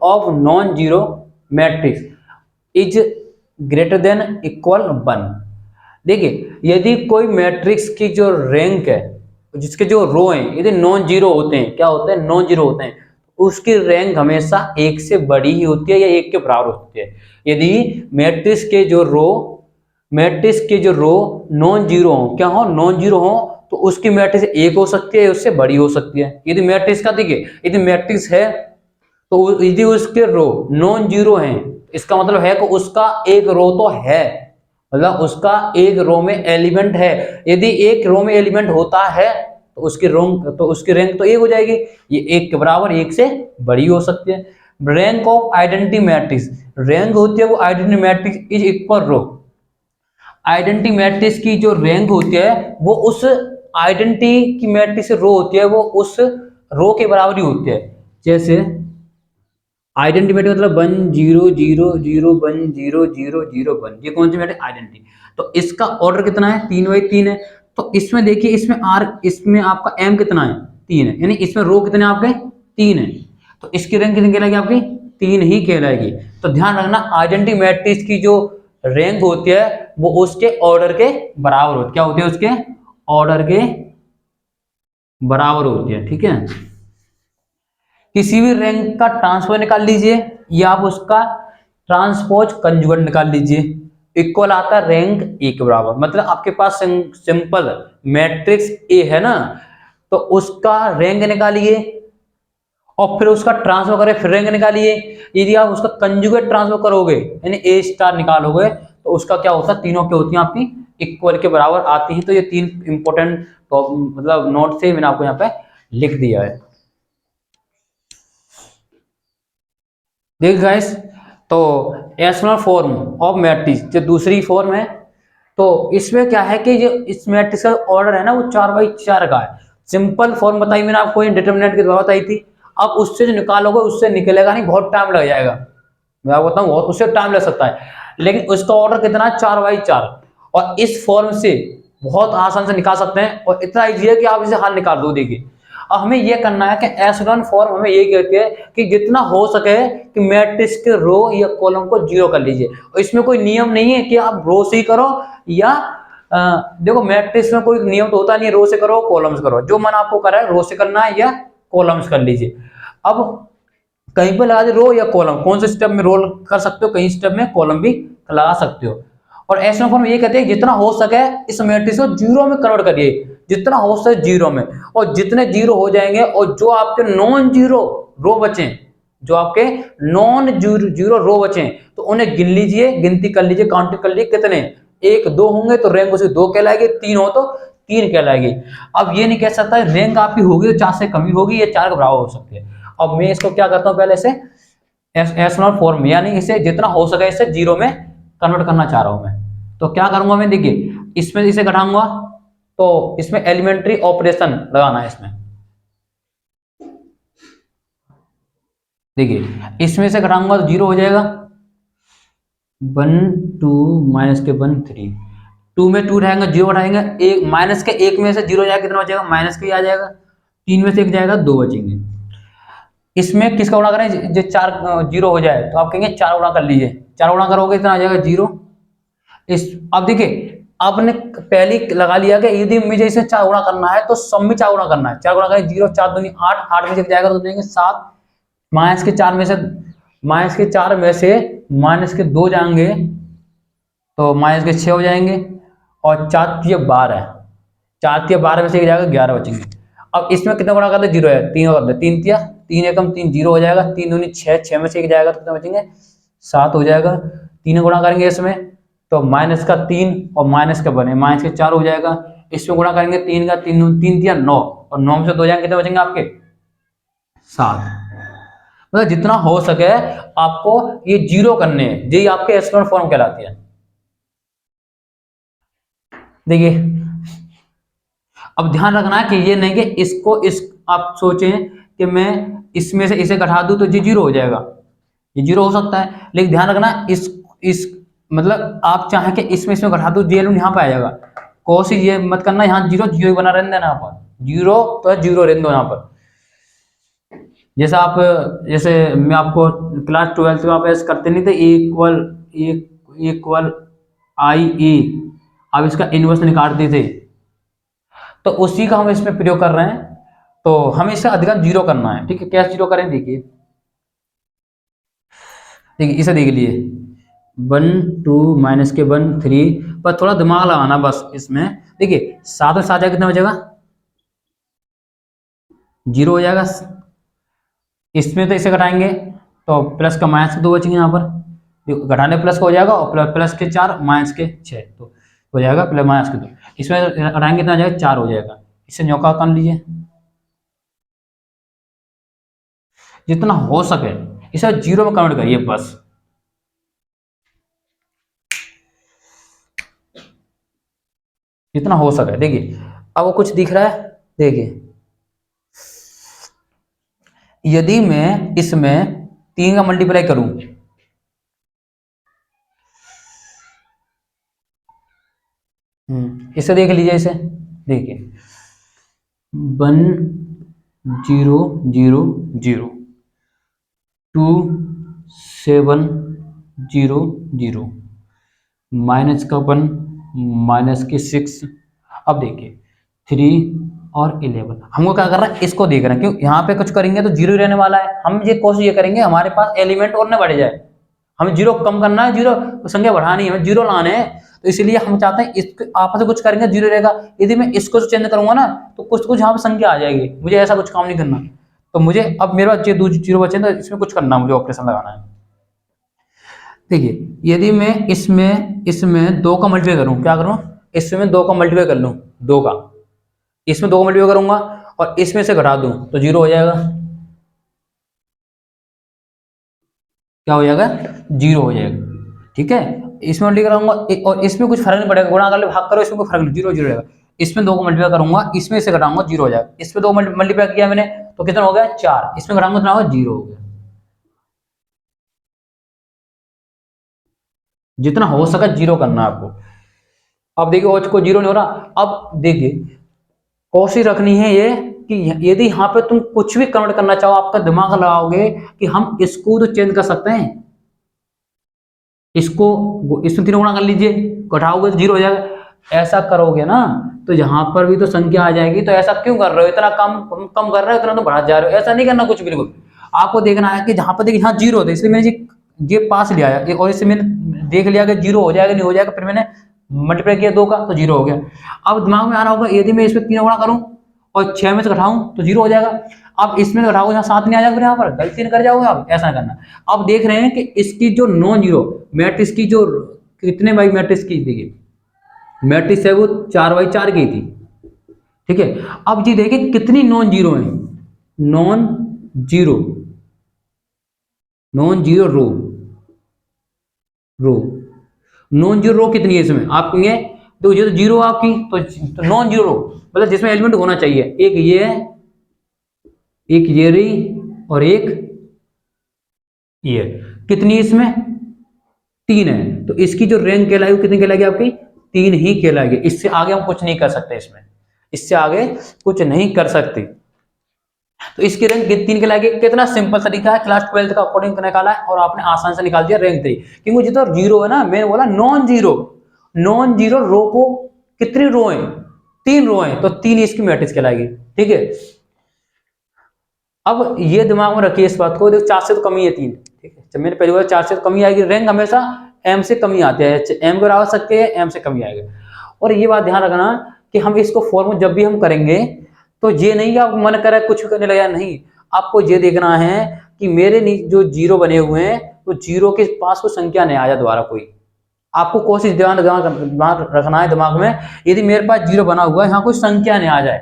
of non zero matrix is greater than equal 1। देखिए यदि कोई मैट्रिक्स की जो रैंक है, जिसके जो रो हैं यदि नॉन जीरो होते हैं, क्या होते हैं? नॉन जीरो होते हैं, उसकी रैंक हमेशा 1 से बड़ी ही होती है या 1 के बराबर होती है। यदि मैट्रिक्स के जो रो नॉन जीरो हो, क्या हो? नॉन जीरो हो, तो उसकी मैट्रिक्स 1 हो सकती है, उससे बड़ी हो सकती है। यदि मैट्रिक्स का देखिए, यदि मैट्रिक्स है तो यदि उसके रो नॉन जीरो हैं, इसका मतलब है कि उसका एक रो तो है, मतलब उसका एक रो में एलिमेंट है। यदि एक रो में एलिमेंट होता है तो उसकी रैंक तो 1 हो जाएगी, ये 1 के बराबर 1 से बड़ी हो सकती है। Rank of identity matrix, rank होती है वो identity matrix is equal row. Identity matrix की जो रैंक होती है वो उस आइडेंटिटी की मैट्रिक्स रो होती है, वो उस रो के बराबर ही होती है। जैसे आइडेंटिटी मैट्रिक्स मतलब 1 0 0 0 1 0 0 0 1, ये कौन सी मैट्रिक्स? आइडेंटिटी। तो इसका ऑर्डर कितना है? 3/3 है। तो इसमें देखिए, इसमें आपका m कितना है? 3 है, यानी इसमें रो कितने आपके? 3 है। तो इसकी रैंक कितनी कहलाएगी आपकी? 3 ही कहलाएगी। तो ध्यान रखना, आइडेंटिटी मैट्रिक्स की जो रैंक होती है वो उसके ऑर्डर के बराबर होती है। क्या होती है? उसके ऑर्डर के बराबर होती है, ठीक है। किसी भी रैंक का ट्रांसपोज निकाल लीजिए या आप उसका ट्रांसपोज कंजुगेट निकाल लीजिए, इक्वल आता है रैंक ए के बराबर। मतलब आपके पास सिंपल मैट्रिक्स ए है ना, तो उसका रैंक निकालिए और फिर उसका ट्रांसफर करें, फिर रैंक निकालिए। यदि आप उसका कंजुगेट ट्रांसफर करोगे यानी ए स्टार निकालोगे तो उसका क्या होता है? तीनों क्या होती हैं आपकी? इक्वल के बराबर आती है। तो ये 3 इंपॉर्टेंट मतलब नोट से मैंने आपको यहाँ पे लिख दिया है। देखिए गाइस, तो एशनल फॉर्म ऑफ मैट्रिक्स जो दूसरी फॉर्म है, तो इसमें क्या है कि जो इस मैट्रिक्स का ऑर्डर है ना वो 4/4 का है। सिंपल फॉर्म बताई मैंने आपको, डिटरमिनेंट की बात आई थी। अब उससे जो निकालोगे उससे निकलेगा नहीं, बहुत टाइम लग जाएगा। मैं आपको बताऊं उससे टाइम लग सकता है, लेकिन उसका ऑर्डर कितना है? 4/4। और इस फॉर्म से बहुत आसान से निकाल सकते हैं और इतना इजी है कि आप इसे हल निकाल दो। देखिए अब हमें यह करना है कि एशेलॉन फॉर्म हमें ये कहती है कि जितना हो सके कि मैट्रिक्स के रो या कॉलम को 0 कर लीजिए। और इसमें कोई नियम नहीं है कि आप रो से ही करो या देखो मैट्रिक्स में कोई नियम तो होता नहीं है रो से करो कॉलम से करो, जो मन आपको करा है रो से करना है या कॉलम्स कर लीजिए। अब कहीं पे लगा दे रो या कॉलम, कौन से स्टेप में रोल कर सकते हो, कहीं स्टेप में कॉलम भी लगा सकते हो। और ऐसे फॉर्म ये कहते हैं जितना हो सके इस मैट्रिक्स को 0 में कन्वर्ट करिए, जितना हो सके 0 में। और जितने 0 हो जाएंगे और जो आपके नॉन जीरो रो बचे, जो आपके नॉन जीरो रो बचे तो उन्हें गिन लीजिए, गिनती कर लीजिए, काउंट कर लीजिए कितने 1 2 होंगे तो रैंक उसकी 2 कहलाएगी, 3 हो तो 3 कहलाएगी। अब ये नहीं कह सकता रैंक आपकी होगी तो 4 से कमी होगी या 4 के बराबर हो सकती है। अब मैं इसको क्या करता हूं, पहले से एशेलॉन फॉर्म यानी इसे जितना हो सके इसे 0 में कन्वर्ट करना चाह रहा हूं मैं। तो क्या करूंगा मैं, देखिए इसमें इसे घटाऊंगा तो इसमें एलिमेंट्री ऑपरेशन लगाना है इसमें। देखिए इसमें से घटाऊंगा तो 0 हो जाएगा, 1 2 -1 3, 2 में 2 रहेगा, 0 उठाएंगे, एक माइनस के 1 में से 0 जाएगा, कितना बचेगा, माइनस के ही आ जाएगा, 3 में से 1 जाएगा, 2 बचेंगे। इसमें किसका गुणा करें, जो 4 0 हो जाए तो आप कहेंगे 4 गुणा कर लीजिए, 4 गुणा करोगे इतना आ जाएगा 0। इस अब देखिए आपने पहले लगा लिया कि यदि मुझे इसे 4 गुणा करना है तो सब में 4 गुणा करना है, 4 गुणा करें 0 4 दूनी 8, 8 में से जाएगा तो देंगे 7, माइनस के 4 में से माइनस के 2 जाएंगे तो माइनस के 6 हो जाएंगे, और 4 3 12, 4 3 12 में से जाएगा 11 बचेंगे। अब इसमें कितना गुणा करते, 0 है, 3 कर दे, 3 तिया 3 एकम 3 0 हो जाएगा, 3 दूनी 6, 6 में से 1 जाएगा तो कितना बचेंगे 7 हो जाएगा। 3 गुणा करेंगे इसमें तो माइनस का 3 और माइनस का बने माइनस के 4 हो जाएगा। इसमें गुणा करेंगे 3 का 3 3 तिया 9, और 9 में से 2 जाएंगे कितने बचेंगे आपके 7। मतलब जितना हो सके आपको ये 0 करने हैं, यही आपके एक्सपोनेंट फॉर्म कहलाती है। देखिए अब ध्यान रखना है कि ये नहीं कि इसको आप सोचें कि मैं इसमें से इसे घटा दूं तो ये 0 हो जाएगा, ये 0 हो सकता है, लेकिन ध्यान रखना इस मतलब आप चाहें कि इसमें घटा दो, ये यहाँ पे आ जाएगा, कोशिश ये मत करना यहाँ 0 0 ही बना रहने देना, यहाँ पर 0 तो 0 रहने दो यहाँ पर। जैसे मैं आपको क्लास 12 में आप ऐसे करते नहीं थे, इक्वल आई ए, आप इसका इनवर्स निकालते थे, तो उसी का हम इसमें प्रयोग कर रहे हैं। तो हमें इसे अधिकतम 0 करना है, ठीक है, कैसे 0 करें, देखिए इसे देख लिए 1 2 माइनस के 1 3, पर थोड़ा दिमाग लगाना बस इसमें। देखिए 7 और 7 जाएगा कितना बचेगा 0 हो जाएगा, इसमें तो इसे घटाएंगे तो प्लस का माइनस के 2 बचेंगे यहाँ पर, घटाने प्लस का हो जाएगा, और प्लस के 4 माइनस के 6 तो हो जाएगा प्लस माइनस के 2, इसमें घटाएंगे कितना जाएगा 4 हो जाएगा। इसे न्योका कर लीजिए, जितना हो सके इसे 0 में कन्वर्ट करिए बस। जितना हो सके, देखिए अब वो कुछ दिख रहा है, देखिए यदि मैं इसमें 3 का मल्टीप्लाई करूं, इसे देख लीजिए, इसे देखिए 1 0 0 0 2 7 0 0 माइनस का 1 माइनस के 6। अब देखिए 3 और 11, हमको क्या कर रहा है, इसको देख रहे हैं, क्यों यहाँ पे कुछ करेंगे तो 0 रहने वाला है, हम ये कोशिश ये करेंगे हमारे पास एलिमेंट और न बढ़ जाए, हमें 0 कम करना है, 0 संख्या बढ़ानी है, हमें 0 लाने हैं, तो इसलिए हम चाहते हैं इसके आपस में कुछ करेंगे 0 रहेगा। यदि मैं इसको चेंज करूंगा ना तो कुछ यहाँ पे संख्या आ जाएगी, मुझे ऐसा कुछ काम नहीं करना, तो मुझे अब मेरे पास 0 बचे तो इसमें कुछ करना, मुझे ऑपरेशन लगाना है। देखिए यदि मैं इसमें 2 का मल्टीप्लाई करूं, क्या करूं, इसमें 2 का मल्टीप्लाई कर लूं, 2 का इसमें 2 का मल्टीप्लाई करूंगा और इसमें से घटा दूं तो 0 हो जाएगा, क्या हो जाएगा 0 हो जाएगा, ठीक है। इसमें मल्टीप्लाई करूंगा और इसमें कुछ फर्क नहीं पड़ेगा, गुणा कर लो भाग करो, इसमें कोई फर्क नहीं, 0 0 रहेगा। इसमें 2 को मल्टीप्लाई करूंगा, इसमें से घटाऊंगा 0 हो जाएगा, इसमें 2 मल्टीप्लाई किया मैंने तो कितना हो गया 4, इसमें घटाऊंगा कितना होगा 0 हो गया। जितना हो सका 0 करना है आपको। अब देखिए और को 0 नहीं हो रहा, अब देखिए कोशिश रखनी है ये कि यदि यहाँ पे तुम कुछ भी कन्वर्ट करना चाहो, आपका दिमाग लगाओगे कि हम इसको तो चेंज कर सकते हैं, इसमें 3 गुणा कर लीजिए, घटाओगे तो 0 हो जाएगा, ऐसा करोगे ना तो यहाँ पर भी तो संख्या आ जाएगी, तो ऐसा क्यों कर रहे हो, इतना कम कर रहे हो, इतना तो बढ़ा जा रहे हो, ऐसा नहीं करना कुछ, बिल्कुल आपको देखना है कि जहां पर देखिए यहाँ 0 होता है, इसलिए मैंने ये पास लिया है, और इससे मैंने देख लिया कि 0 हो जाएगा नहीं हो जाएगा, फिर मैंने मल्टीप्लाई किया 2 का तो 0 हो गया। अब दिमाग में आ रहा होगा यदि मैं इसमें 3 गुणा करूं और 6 में से घटाऊं तो 0 हो जाएगा, अब इसमें घटाओगे यहाँ 7 नहीं आ जाएगा, यहाँ पर गलती नहीं कर जाओगे आप, ऐसा करना। अब देख रहे हैं कि इसकी जो नॉन जीरो मैट्रिक्स की जो कितने बाई मैट्रिक्स की थी, मैट्रिक्स है वो 4x4 की थी, ठीक है। अब जी देखिए कितनी नॉन जीरो है, नॉन जीरो रो नॉन जीरो रो कितनी है इसमें, आप कहेंगे तो ये तो जीरो आपकी, तो नॉन जीरो रो मतलब जिसमें एलिमेंट होना चाहिए, एक ये है, एक ये रही, और एक ये, कितनी इसमें 3 है, तो इसकी जो रैंक कहलाएगी कितनी कहलाएगी आपकी 3 ही कहलाएगी। इससे आगे हम कुछ नहीं कर सकते, इससे आगे कुछ नहीं कर सकते। तो इसकी रैंक 3 कहलाएगी। कितना सिंपल तरीका है, क्लास 12 का अकॉर्डिंग निकाला है और आपने आसान से निकाल दिया रैंक 3, क्योंकि जो तो जीरो है ना, मैंने बोला नॉन जीरो रो को कितनी रो है 3 रो है, तो 3 इसकी मैट्रिक्स कहलाएगी। ठीक है, अब ये दिमाग में रखिए इस बात को, देखो 4 से तो कमी है 3। ठीक है, जब मैंने पहली बार 4 से तो कमी आएगी, रैंक हमेशा m से कमी आती है, m को बराबर सकते हैं m से कमी आएगा। और ये बात ध्यान रखना कि हम इसको फॉर्म जब भी हम करेंगे तो ये नहीं कि आपको मन करे कुछ भी करने लगा, नहीं, आपको ये देखना है कि मेरे जो जीरो बने हुए हैं तो जीरो के पास कोई संख्या नहीं आ जाए दोबारा कोई। आपको कोशिश ध्यान रखना है दिमाग में, यदि मेरे पास जीरो बना हुआ है, यहाँ कोई संख्या नहीं आ जाए,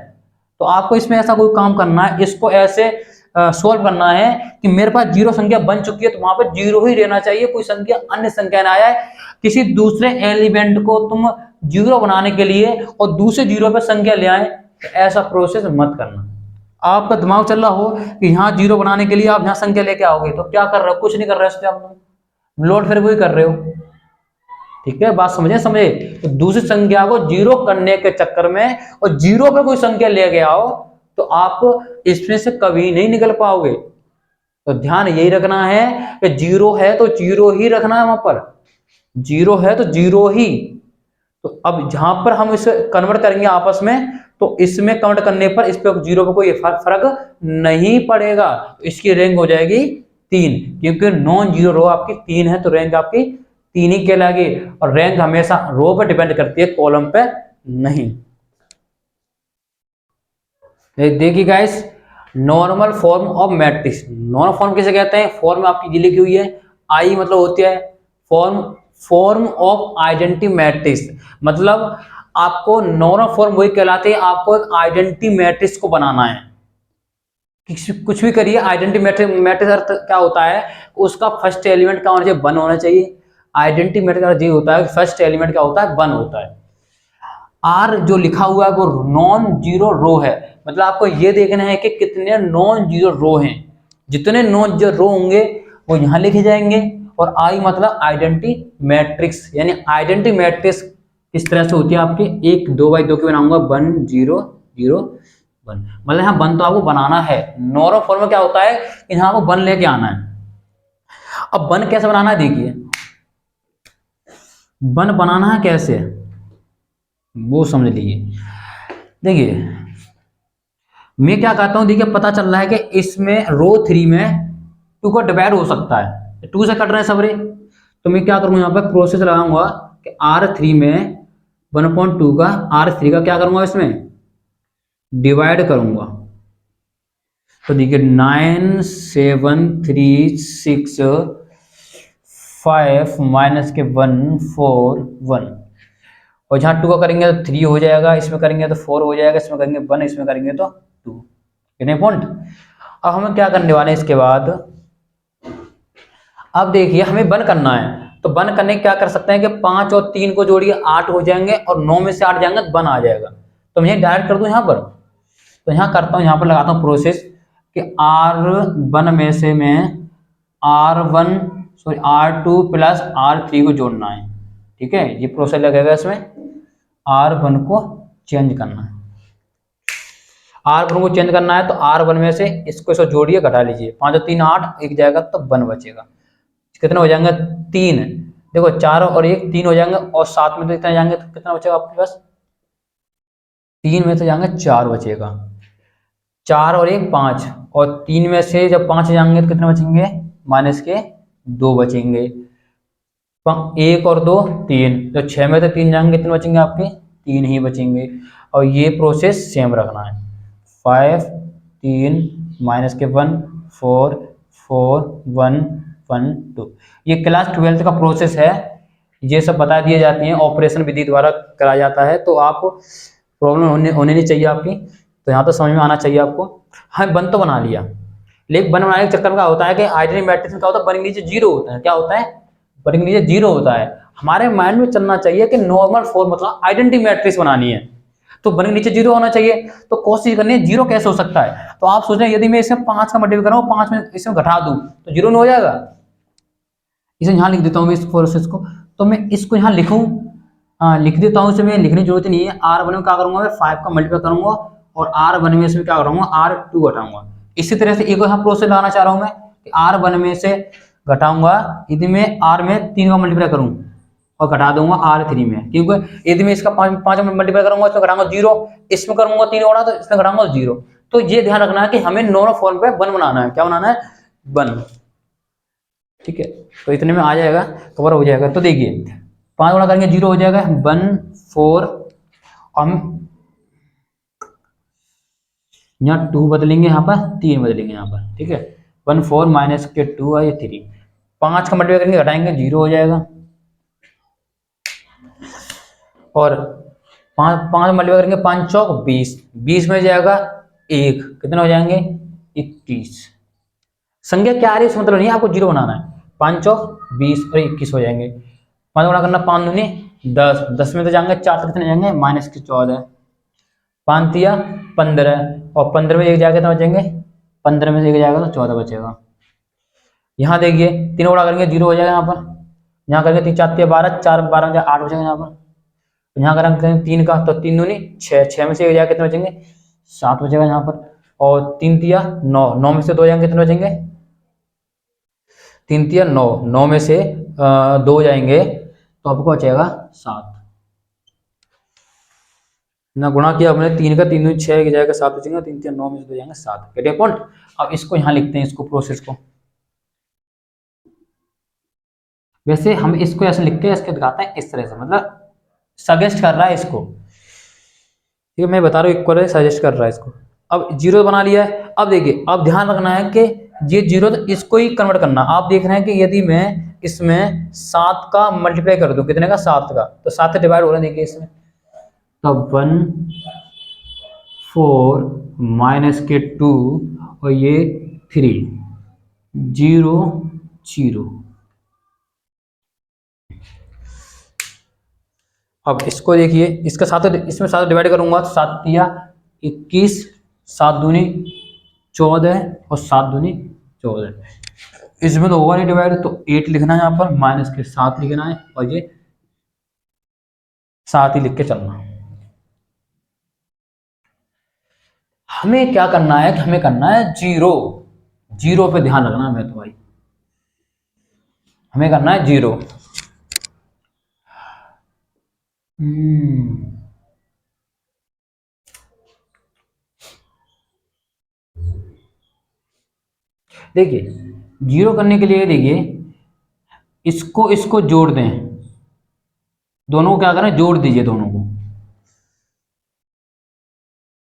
तो आपको इसमें ऐसा कोई काम करना है, इसको ऐसे सोल्व करना है कि मेरे पास जीरो संख्या बन चुकी है तो वहां पर जीरो ही रहना चाहिए, कोई संख्या अन्य संख्या ना आए। किसी दूसरे एलिमेंट को तुम जीरो बनाने के लिए और दूसरे जीरो पर संख्या ले आए, तो ऐसा प्रोसेस मत करना। आपका दिमाग चल रहा हो कि यहाँ जीरो बनाने के लिए आप यहाँ संख्या लेके आओगे, तो क्या कर रहे हो, कुछ नहीं कर रहे हो, आप लोड फिर वही कर रहे हो। ठीक है, बात समझे? तो दूसरी संख्या को जीरो करने के चक्कर में और जीरो पे कोई संख्या ले गए आओ तो आप इसमें से कभी नहीं निकल पाओगे। तो ध्यान यही रखना है कि जीरो है तो जीरो ही रखना है, वहां पर जीरो है तो जीरो ही। तो अब जहां पर हम इसे कन्वर्ट करेंगे आपस में, तो इसमें कन्वर्ट करने पर इस पे जीरो पे कोई फर्क नहीं पड़ेगा। तो इसकी रैंक हो जाएगी 3, क्योंकि नॉन जीरो रो आपकी 3 है, तो रैंक आपकी 3 ही कहलाएगी। और रैंक हमेशा रो पर डिपेंड करती है, कॉलम पे नहीं। देखिए guys, normal form of matrix, normal form किसे कहते हैं? फॉर्म आपकी लिखी हुई है, आई मतलब होती है फॉर्म ऑफ आइडेंटिटी मैट्रिक्स, मतलब आपको नॉर्मल फॉर्म वही कहलाते हैं, आपको एक आइडेंटिटी मैट्रिक्स को बनाना है। कुछ भी करिए, आइडेंटिटी मैट्रिक्स अर्थ क्या होता है, उसका फर्स्ट एलिमेंट क्या होना चाहिए? 1 होना चाहिए। आइडेंटिटी मैट्रिक्स अर्थ ये होता है फर्स्ट एलिमेंट क्या होता है? 1 होता है। आर जो लिखा हुआ है वो नॉन जीरो रो है, मतलब आपको ये देखना है कि कितने नॉन जीरो रो हैं, जितने नॉन जीरो रो होंगे वो यहाँ लिखे जाएंगे। और आई मतलब आइडेंटिटी मैट्रिक्स, यानी आइडेंटिटी मैट्रिक्स किस तरह से होती है आपकी, 1 2x2 की बनाऊंगा 1 0 0 1, मतलब यहाँ 1 तो आपको बनाना है। नॉर्मल फॉर्म में क्या होता है, यहाँ आपको 1 लेके आना है। अब 1 कैसे बनाना है, देखिए 1 बनाना है कैसे वो समझ लीजिए। देखिए मैं क्या करता हूं, देखिए पता चल रहा है कि इसमें रो 3 में 2 का डिवाइड हो सकता है, 2 से कट रहे हैं सबरे, तो मैं क्या करूंगा यहाँ पे प्रोसेस लगाऊंगा कि R3 में 1/2 का R3 का क्या करूंगा, इसमें डिवाइड करूंगा। तो देखिए 9 7 3 6 5 माइनस के 1 4 1, और जहाँ 2 का करेंगे तो 3 हो जाएगा, इसमें करेंगे तो 4 हो जाएगा, इसमें करेंगे 1, इसमें करेंगे तो 2। कितने पॉइंट? अब हमें क्या करने वाले हैं इसके बाद, अब देखिए हमें 1 करना है, तो 1 करने क्या कर सकते हैं कि 5 और 3 को जोड़िए 8 हो जाएंगे, और 9 में से 8 जाएंगे तो 1 आ जाएगा। तो मैं डायरेक्ट कर दूं यहाँ पर, तो यहाँ करता हूँ, यहाँ पर लगाता हूँ प्रोसेस कि R1 में से मैं R2 प्लस R3 को जोड़ना है। ठीक है, ये प्रोसेस लगेगा, इसमें R1 को चेंज करना है, R1 को चेंज करना है, तो R1 में से इसको जोड़िए, घटा लीजिए, 5 और 3 8, 1 जाएगा तो 1 बचेगा। कितने हो जाएंगे? 3, देखो 4 और 1 3 हो जाएंगे, और 7 में तो कितना जाएंगे, तो कितना बचेगा आपके पास? 3 में तो जाएंगे 4 बचेगा, 4 और 1 5, और 3 में से जब 5 जाएंगे तो कितने बचेंगे? माइनस के 2 बचेंगे, 1 और 2 3, तो 6 में तो 3 जाएंगे, कितने बचेंगे आपके? 3 ही बचेंगे। और ये प्रोसेस सेम रखना है, 5 3 माइनस के 1 4 4 1 1 2। ये क्लास 12 का प्रोसेस है, ये सब बता दिए जाती हैं, ऑपरेशन विधि द्वारा कराया जाता है, तो आप प्रॉब्लम होने नहीं चाहिए आपकी, तो यहाँ तो समझ में आना चाहिए आपको। हाँ 1 तो बना लिया, लेकिन 1 बनाने के चक्कर में क्या होता है कि आइडेंटिटी मैट्रिक्स में क्या होता है, 1 के नीचे 0 होता है। क्या होता है? 1 के नीचे 0 होता है। हमारे माइंड में चलना चाहिए कि नॉर्मल फॉर्म मतलब आइडेंटिटी मैट्रिक्स बनानी है, तो 1 के नीचे 0 होना चाहिए, तो कोशिश करनी है 0 कैसे हो सकता है। तो आप सोच रहे हैं यदि मैं इसमें 5 का मल्टीप्लाई करूँ, 5 में इसमें घटा दूं तो 0 नहीं हो जाएगा। इसे यहाँ लिख देता हूँ मैं इस प्रोसेस को, तो मैं इसको यहाँ लिखूँ, लिख देता हूँ, इसमें लिखने की जरूरत नहीं है। R1 में क्या करूँगा मैं 5 का मल्टीप्लाई करूँगा और R1 में इसमें क्या करूँगा R2 घटाऊंगा। इसी तरह से एक यहाँ प्रोसेस लाना चाह रहा हूँ मैं कि R1 में से घटाऊंगा यदि मैं R में 3 का मल्टीप्लाई करूँ और घटा दूंगा R3 में, क्योंकि यदि मैं इसका 5 मल्टीप्लाई करूंगा इसमें घटाऊंगा 0, इसमें करूंगा 3 गुणा तो इसमें घटाऊंगा 0। तो ये ध्यान रखना है कि हमें नॉर्मल फॉर्म पे 1 बनाना है। क्या बनाना है? 1। ठीक है, तो इतने में आ जाएगा, कवर हो जाएगा। तो देखिए 5 गुणा करेंगे 0 हो जाएगा 1 4, हम यहाँ 2 बदलेंगे, यहाँ पर 3 बदलेंगे यहाँ पर। ठीक है, 1 4 माइनस के 2 है 3, 5 का मल्टीप्लाई करेंगे घटाएंगे 0 हो जाएगा, और 5 मल्टीप्लाई करेंगे 5 चौक 20, 20 में जाएगा 1, कितने हो जाएंगे 21। संख्या क्या आ रही है इसका मतलब नहीं आपको 0 बनाना है। 5 चौक 20 और 21 हो जाएंगे। 5 गुणा करना 5 दूनी 10, 10 में तो जाएंगे 4 कितने जाएंगे माइनस के 14, 5 तिया 15 और 15 में एक जाएगा कितना बचेंगे 15 में से एक जाएगा तो 14 बचेगा। यहाँ देखिए 3 गुणा करेंगे 0 हो जाएगा यहाँ पर, यहाँ करेंगे 3 4 तिया 12, 4 12 में 8 बचेगा यहाँ पर। यहाँ अगर हम करें 3 का तो 3 दूनी 6, 6 में से एक जाएगा कितने बचेंगे 7 बचेगा यहाँ पर, और 3 तिया 9, 9 में से 2 जाएंगे कितने बचेंगे 3 तिया 9, 9 में से 2 जाएंगे तो आपको बचेगा 7। ना गुणा किया हमने 3 का 3 दूनी 6 की जाएगा 7 बचेगा, 3 तिया 9 में से 2 जाएंगे 7। Get point. अब इसको यहाँ लिखते हैं, इसको प्रोसेस को। वैसे हम इसको ऐसे लिखते हैं, इसके दिखाते हैं इस तरह से, मतलब सजेस्ट कर रहा है इसको। ठीक है, मैं बता रहा हूँ इक्वल है, सजेस्ट कर रहा है इसको। अब 0 बना लिया है। अब देखिए अब ध्यान रखना है कि ये 0 तो इसको ही कन्वर्ट करना। आप देख रहे हैं कि यदि मैं इसमें 7 का मल्टीप्लाई कर दूं, कितने का 7 का, तो 7 से डिवाइड हो रहा है देखिए इसमें, तो 1 4 माइनस के 2 और ये 3 0 0। अब इसको देखिए, इसका 7 इसमें 7 डिवाइड करूंगा तो 7 तिया 21, 7 दूनी 14 और 7 दूनी 14। इसमें तो होगा नहीं डिवाइड, तो 8 लिखना है यहाँ पर, माइनस के 7 लिखना है और ये 7 ही लिख के चलना। हमें क्या करना है कि हमें करना है 0, 0 पे ध्यान रखना है तो भाई, हमें करना है 0। देखिए 0 करने के लिए देखिए इसको जोड़ दें, दोनों को क्या करें जोड़ दीजिए दोनों को,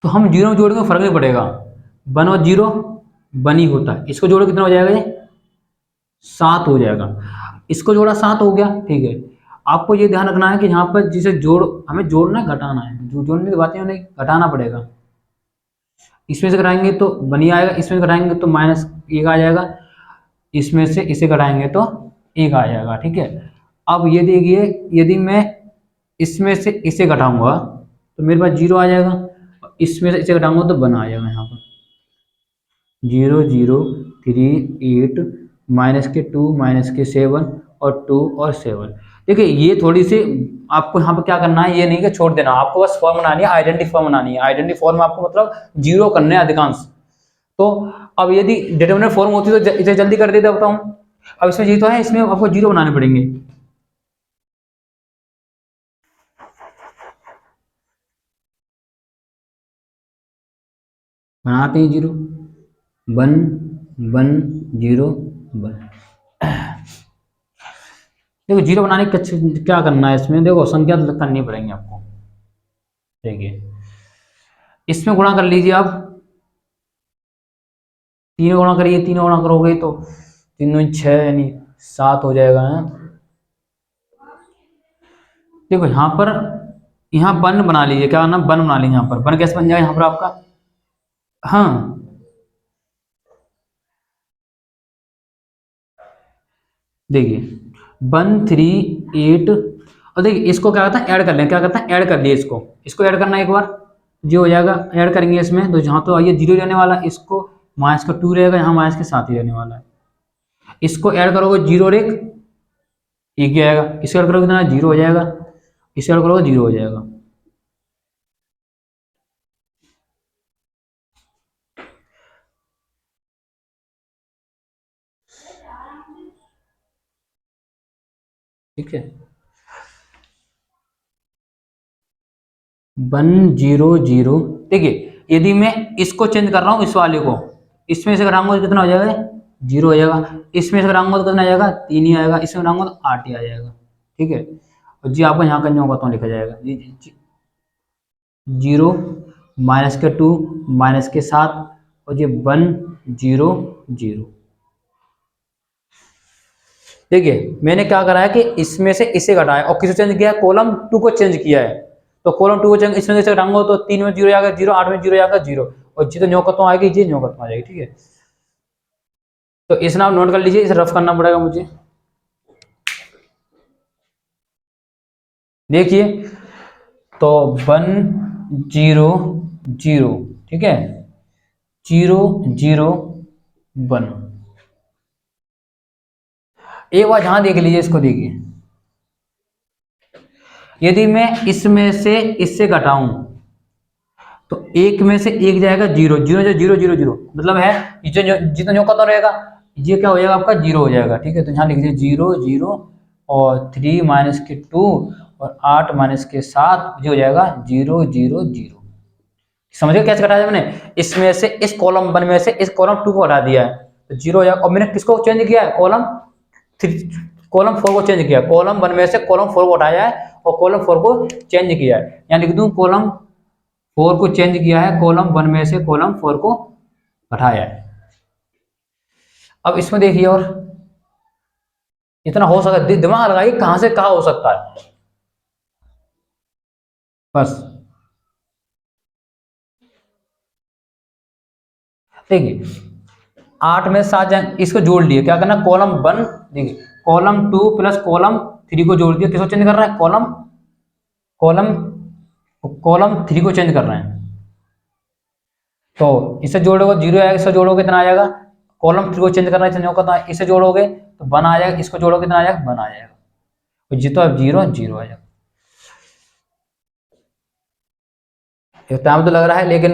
तो हम 0 में जोड़ के फर्क नहीं पड़ेगा, 1 और 0 1 ही होता है। इसको जोड़ो कितना हो जाएगा ये 7 हो जाएगा, इसको जोड़ा 7 हो गया। ठीक है, आपको ये ध्यान रखना है कि यहाँ पर जिसे जोड़ हमें जोड़ना है घटाना है, जो जोड़ने की बातें उन्हें घटाना पड़ेगा। इसमें से घटाएंगे तो 1 ही आएगा, इसमें से घटाएंगे तो माइनस 1 आ जाएगा, इसमें से इसे घटाएंगे तो 1 आ जाएगा। ठीक है, अब ये देखिए यदि मैं इसमें से इसे घटाऊंगा तो मेरे पास 0 आ जाएगा, इसमें से इसे घटाऊंगा तो 1 आ जाएगा। यहाँ पर 0 0 3 8 माइनस के 2 माइनस के 7 और 2 और 7। देखिए ये थोड़ी सी आपको यहाँ पर क्या करना है, ये नहीं कि छोड़ देना, आपको बस फॉर्म बनानी है, आइडेंटिटी फॉर्म बनानी है। आइडेंटिटी फॉर्म आपको मतलब 0 करने हैं अधिकांश। तो अब यदि डिटरमिनेंट फॉर्म होती तो इसे जल्दी कर देता बताऊं। अब इसमें ये तो है, इसमें आपको 0 बनाने पड़ेंगे। बनाते हैं 0 1 1 0 1। देखो 0 बनाने के क्या करना है इसमें, देखो संख्या तो करनी पड़ेंगी आपको। देखिए इसमें गुणा कर लीजिए आप, 3 गुणा करिए, 3 गुणा करोगे तो 3 दूनी 6 यानी 7 हो जाएगा है। देखो यहाँ पर यहाँ 1 बना लीजिए, क्या ना 1 बना लीजिए, यहाँ पर 1 कैसे बन जाएगा यहाँ पर आपका, हाँ देखिए 1 3 8 और देखिए इसको क्या करता है ऐड कर लें, क्या करता है ऐड कर लिए, इसको ऐड करना है एक बार, जो हो जाएगा ऐड करेंगे इसमें, तो जहाँ तो आइए 0 रहने वाला, इसको माइनस का 2 रहेगा, यहाँ माइनस के 7 ही रहने वाला है। इसको ऐड करोगे 0 और 1 एक ही आएगा, इससे ऐड करोगे कितना, जीरो हो जाएगा, इससे ऐड करोगे जीरो हो जाएगा। ठीक है, 100। देखिए यदि मैं इसको चेंज कर रहा हूँ, इस वाले को इसमें से घटाऊंगा तो कितना हो जाएगा, जीरो हो जाएगा, इसमें से घटाऊंगा तो कितना आ जाएगा, 3 ही आएगा, इसमें घटाऊंगा तो 8 ही आ जाएगा। ठीक है, और जी आपको यहाँ करना होगा तो लिखा जाएगा जी, 0 माइनस के 2 माइनस के 7 और ये 100। देखिए मैंने क्या करा है कि इसमें से इसे घटाया और किसे चेंज किया है, कॉलम 2 को चेंज किया है। तो कॉलम 2 को चेंज इसमें से घटाऊंगा तो 3 में 0 आएगा 0, 8 में 0 आएगा 0, और जी तो न्योकत्व आएगी, जी न्योकत्व आ जाएगी। ठीक है, तो इस नाम नोट कर लीजिए, इसे रफ करना पड़ेगा मुझे। देखिए तो 100, ठीक है, 001। एक बार यहां देख लीजिए, इसको देखिए, यदि मैं इसमें से इससे घटाऊं तो एक में से एक जाएगा जीरो, जीरो जो जीरो जीरो जीरो मतलब है जितना जो कत रहेगा, ये क्या हो जाएगा आपका, जीरो हो जाएगा। ठीक है, तो यहाँ लिख दीजिए 0 0 और 3 माइनस के 2 और 8 माइनस के 7 जो हो जाएगा 0 0 0। समझिए कैसे घटाया मैंने, इसमें से इस कॉलम 1 में से इस कॉलम 2 को हटा दिया है तो जीरो हो जाएगा, और मैंने किसको चेंज किया है, कॉलम 3 कॉलम 4 को चेंज किया, कॉलम 1 में से कॉलम 4 को हटाया है और कॉलम 4 को चेंज किया है। यहाँ लिख दूं कॉलम 4 को चेंज किया है, कॉलम 1 में से कॉलम 4 को हटाया है। अब इसमें देखिए, और इतना हो सकता है, दिमाग लगाइए कहां से कहां हो सकता है बस। देखिए 8 में 7 इसको जोड़ लिए, क्या करना, कॉलम 1, देखिए कॉलम 2 प्लस कॉलम 3 को जोड़ दिया, किसको चेंज कर रहा है, कॉलम कॉलम कॉलम 3 को चेंज कर रहे हैं। तो इसे जोड़ोगे जीरो आएगा, इसे जोड़ोगे कितना आ जाएगा, कॉलम 3 को चेंज करना है, इसे जोड़ोगे तो 1 आ जाएगा, इसको जोड़ोगे कितना आ जाएगा, 1 आ जाएगा, तो जितना 0 0 आ जाएगा। टाइम तो लग रहा है लेकिन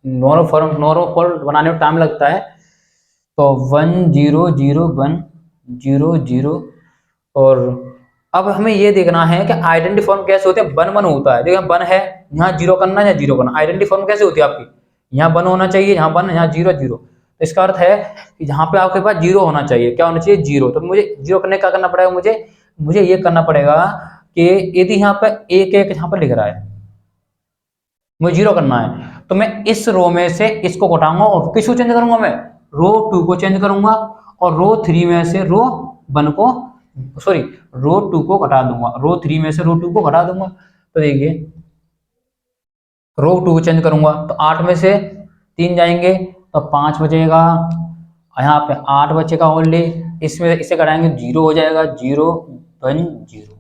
नॉर्मल फॉर्म बनाने में टाइम लगता है। तो 1001 0 0, और अब हमें ये देखना है कि आइडेंटिटी फॉर्म कैसे होते हैं, 1 1 होता है, देखिए 1 है, यहाँ 0 करना है या 0 करना, आइडेंटिटी फॉर्म कैसे होती है आपकी, यहाँ 1 होना चाहिए, यहाँ 1 यहाँ 0 0। तो इसका अर्थ है कि जहाँ पे आपके पास 0 होना चाहिए, क्या होना चाहिए, 0। तो मुझे 0 करने का करना पड़ेगा, मुझे मुझे ये करना पड़ेगा कि यदि यहाँ पे 1 1 यहाँ पर लिख रहा है, मुझे 0 करना है, तो मैं इस रो में से इसको घटाऊंगा और किसको चेंज करूंगा, मैं रो 2 को चेंज करूंगा, और रो 3 में से रो 1 को, सॉरी रो 2 को घटा दूंगा, रो 3 में से रो 2 को घटा दूंगा। तो देखिए रो 2 को चेंज करूंगा तो 8 में से 3 जाएंगे तो 5 बचेगा, यहाँ पे 8 बचेगा ओनली, इसमें इसे घटाएंगे 0 हो जाएगा, 0 1 0।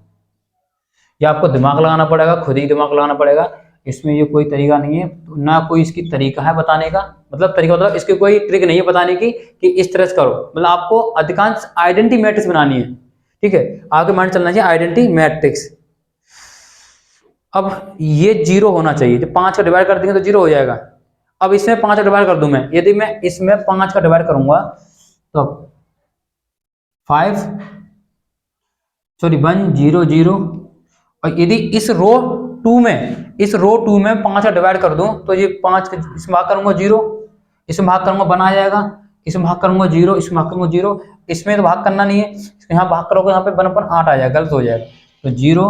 ये आपको दिमाग लगाना पड़ेगा, खुद ही दिमाग लगाना पड़ेगा, इसमें ये कोई तरीका नहीं है, ना कोई इसकी तरीका है बताने का, मतलब तरीका मतलब इसकी कोई ट्रिक नहीं है बताने की कि इस तरह से करो, मतलब आपको अधिकांश आइडेंटिटी मैट्रिक्स बनानी है। ठीक है, आपके माइंड चलना चाहिए आइडेंटिटी मैट्रिक्स। अब ये 0 होना चाहिए, जब 5 का डिवाइड कर देंगे तो 0 हो जाएगा। अब इसमें 5 का डिवाइड कर दूं मैं, यदि मैं इसमें 5 का डिवाइड करूंगा तो 5 सॉरी 1 0 0, और यदि इस रो टू में 5 का डिवाइड कर दूं तो ये 5 इसमें भाग करूंगा 0, इसमें भाग करूंगा 1 आ जाएगा, इसमें भाग करूंगा 0, इसमें भाग करूंगा 0, इसमें तो भाग करना नहीं है, यहाँ भाग करोगे यहाँ पे 1 पर 8 आ जाएगा, गलत हो जाएगा, तो 0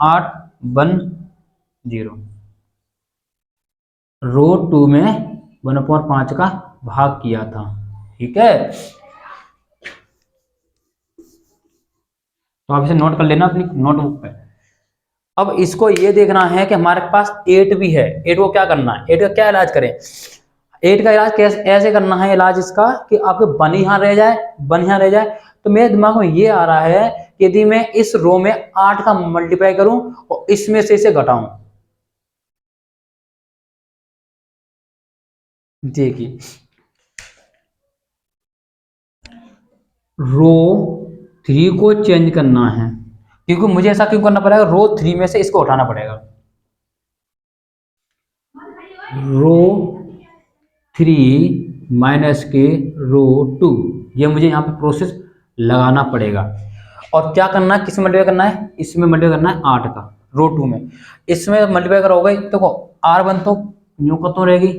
8 1 0, रो 2 में 1/5 का भाग किया था। ठीक है, तो आप इसे नोट कर लेना अपनी नोटबुक पे। अब इसको ये देखना है कि हमारे पास 8 भी है, 8 को क्या करना है, 8 का क्या इलाज करें, 8 का इलाज कैसे ऐसे करना है, इलाज इसका कि आपके बन यहाँ रह जाए, बन यहाँ रह जाए। तो मेरे दिमाग में ये आ रहा है कि यदि मैं इस रो में 8 का मल्टीप्लाई करूं और इसमें से इसे घटाऊं, देखिए रो 3 को चेंज करना है, क्योंकि मुझे ऐसा क्यों करना पड़ेगा, रो 3 में से इसको उठाना पड़ेगा। रो 3 माइनस के रो 2, ये मुझे यहाँ पे प्रोसेस लगाना पड़ेगा। और क्या करना है, किस में मल्टीप्लाई करना है, इसमें मल्टीप्लाई करना है 8 का, रो 2 में। इसमें मल्टीप्लाई करोगे तो R1 तो न्यू को तो रहेगी,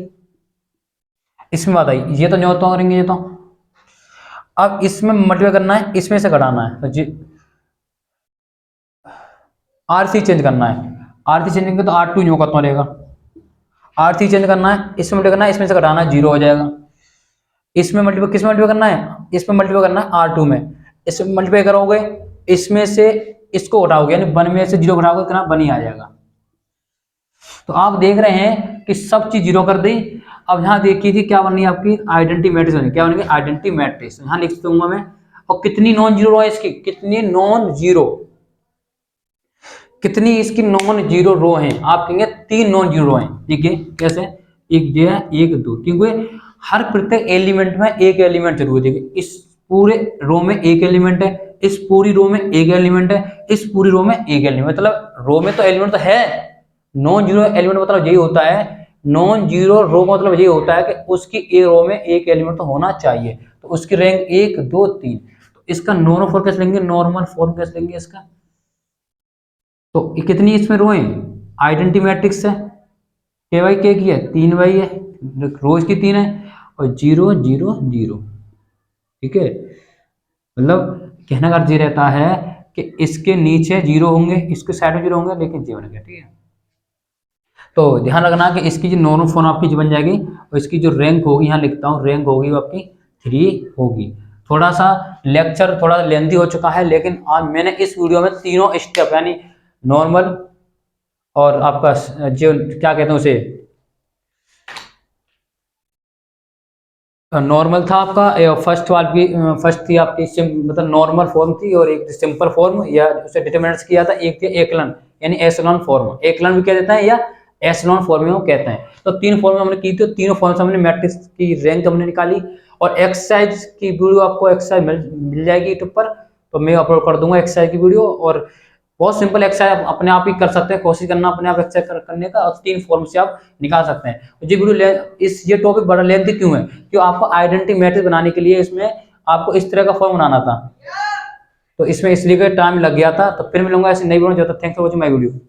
इसमें बात आई, ये तो न्यू तो करेंगे ये तो। अब इसमें मल्टीप्लाई करना है, इसमें से घटाना है, तो जी R3 चेंज करना है, R3 चेंज करेंगे तो R2 न्यू का तो रहेगा। R3 चेंज करना है, इसमें मल्टीप्लाई करना है, इसमें से घटाना है, 0 हो जाएगा। इसमें मल्टीप्लाई, किसमें मल्टीप्लाई करना है, इसमें मल्टीप्लाई करना है R2 में। इसमें मल्टीप्लाई करोगे, इसमें से इसको उठाओगे, यानी 1 में से 0 घटाओगे कितना 1 ही आ जाएगा। तो आप देख रहे हैं कि सब चीज 0 कर दी। अब यहाँ देखिए थी क्या बननी है आपकी आइडेंटिटी मैट्रिक्स बनी, क्या बनेगी आइडेंटिटी मैट्रिक्स। यहाँ लिख दूंगा मैं, और कितनी नॉन जीरो है इसकी, कितनी नॉन जीरो, कितनी इसकी नॉन जीरो रो हैं, आप कहेंगे 3 नॉन जीरो रो हैं। देखिए कैसे, एक जो है 1 2, क्योंकि हर प्रत्येक एलिमेंट में एक एलिमेंट जरूर है। देखिए इस पूरे रो में एक एलिमेंट है, इस पूरी रो में एक एलिमेंट है, इस पूरी रो में एक एलिमेंट, मतलब रो में तो एलिमेंट तो है। नॉन जीरो एलिमेंट मतलब यही होता है, नॉन जीरो रो का मतलब यही होता है कि उसकी ए रो में एक एलिमेंट तो होना चाहिए। तो उसकी रैंक 1 2 3। तो इसका नॉर्मल फॉर्म कैसे लेंगे, नॉर्मल फॉर्म कैसे लेंगे इसका, तो कितनी इसमें रो है, आइडेंटिटी मैट्रिक्स है, के वाई के की है 3 वाई है, रोज की 3 है, और 0 0 0। ठीक है, मतलब कहने का अर्थ ये रहता है कि इसके नीचे 0 होंगे, इसके साइड में 0 होंगे, लेकिन ये बनेगा। ठीक है, तो ध्यान रखना कि इसकी जो नॉर्मल फॉर्म आपकी जो बन जाएगी, और इसकी जो रैंक होगी, यहाँ लिखता हूँ रैंक होगी वो आपकी 3 होगी। थोड़ा सा लेक्चर थोड़ा लेंथी हो चुका है, लेकिन आज मैंने इस वीडियो में तीनों स्टेप यानी नॉर्मल और आपका जो क्या कहते हैं उसे, नॉर्मल था आपका फर्स्ट वाली, फर्स्ट थी आपकी मतलब नॉर्मल फॉर्म थी, और एक सिंपल फॉर्म या उसे डिटरमिनेंट्स किया था, एक थी एकलन यानी एशेलॉन फॉर्म, एकलन भी कह देते हैं या एशेलॉन फॉर्म में कहते हैं। तो 3 फॉर्म हमने की थी, तीनों फॉर्म से हमने मैट्रिक्स की रैंक हमने निकाली। और एक्सरसाइज की वीडियो आपको एक्सरसाइज मिल जाएगी यूट्यूब पर, तो मैं अपलोड कर दूंगा एक्सरसाइज की वीडियो। और बहुत सिंपल एक्सरसाइज आप अपने आप ही कर सकते हैं, कोशिश करना अपने आप एक्सरसाइज करने का, और 3 फॉर्म से आप निकाल सकते हैं। ये वीडियो ये टॉपिक बड़ा लेंथी क्यों है, क्यों आपको आइडेंटिटी मैट्रिक्स बनाने के लिए इसमें आपको इस तरह का फॉर्म बनाना था, तो इसमें इसलिए टाइम लग गया था। तो फिर मिलूंगा ऐसे नई वीडियो, जो तक thanks for watching my video.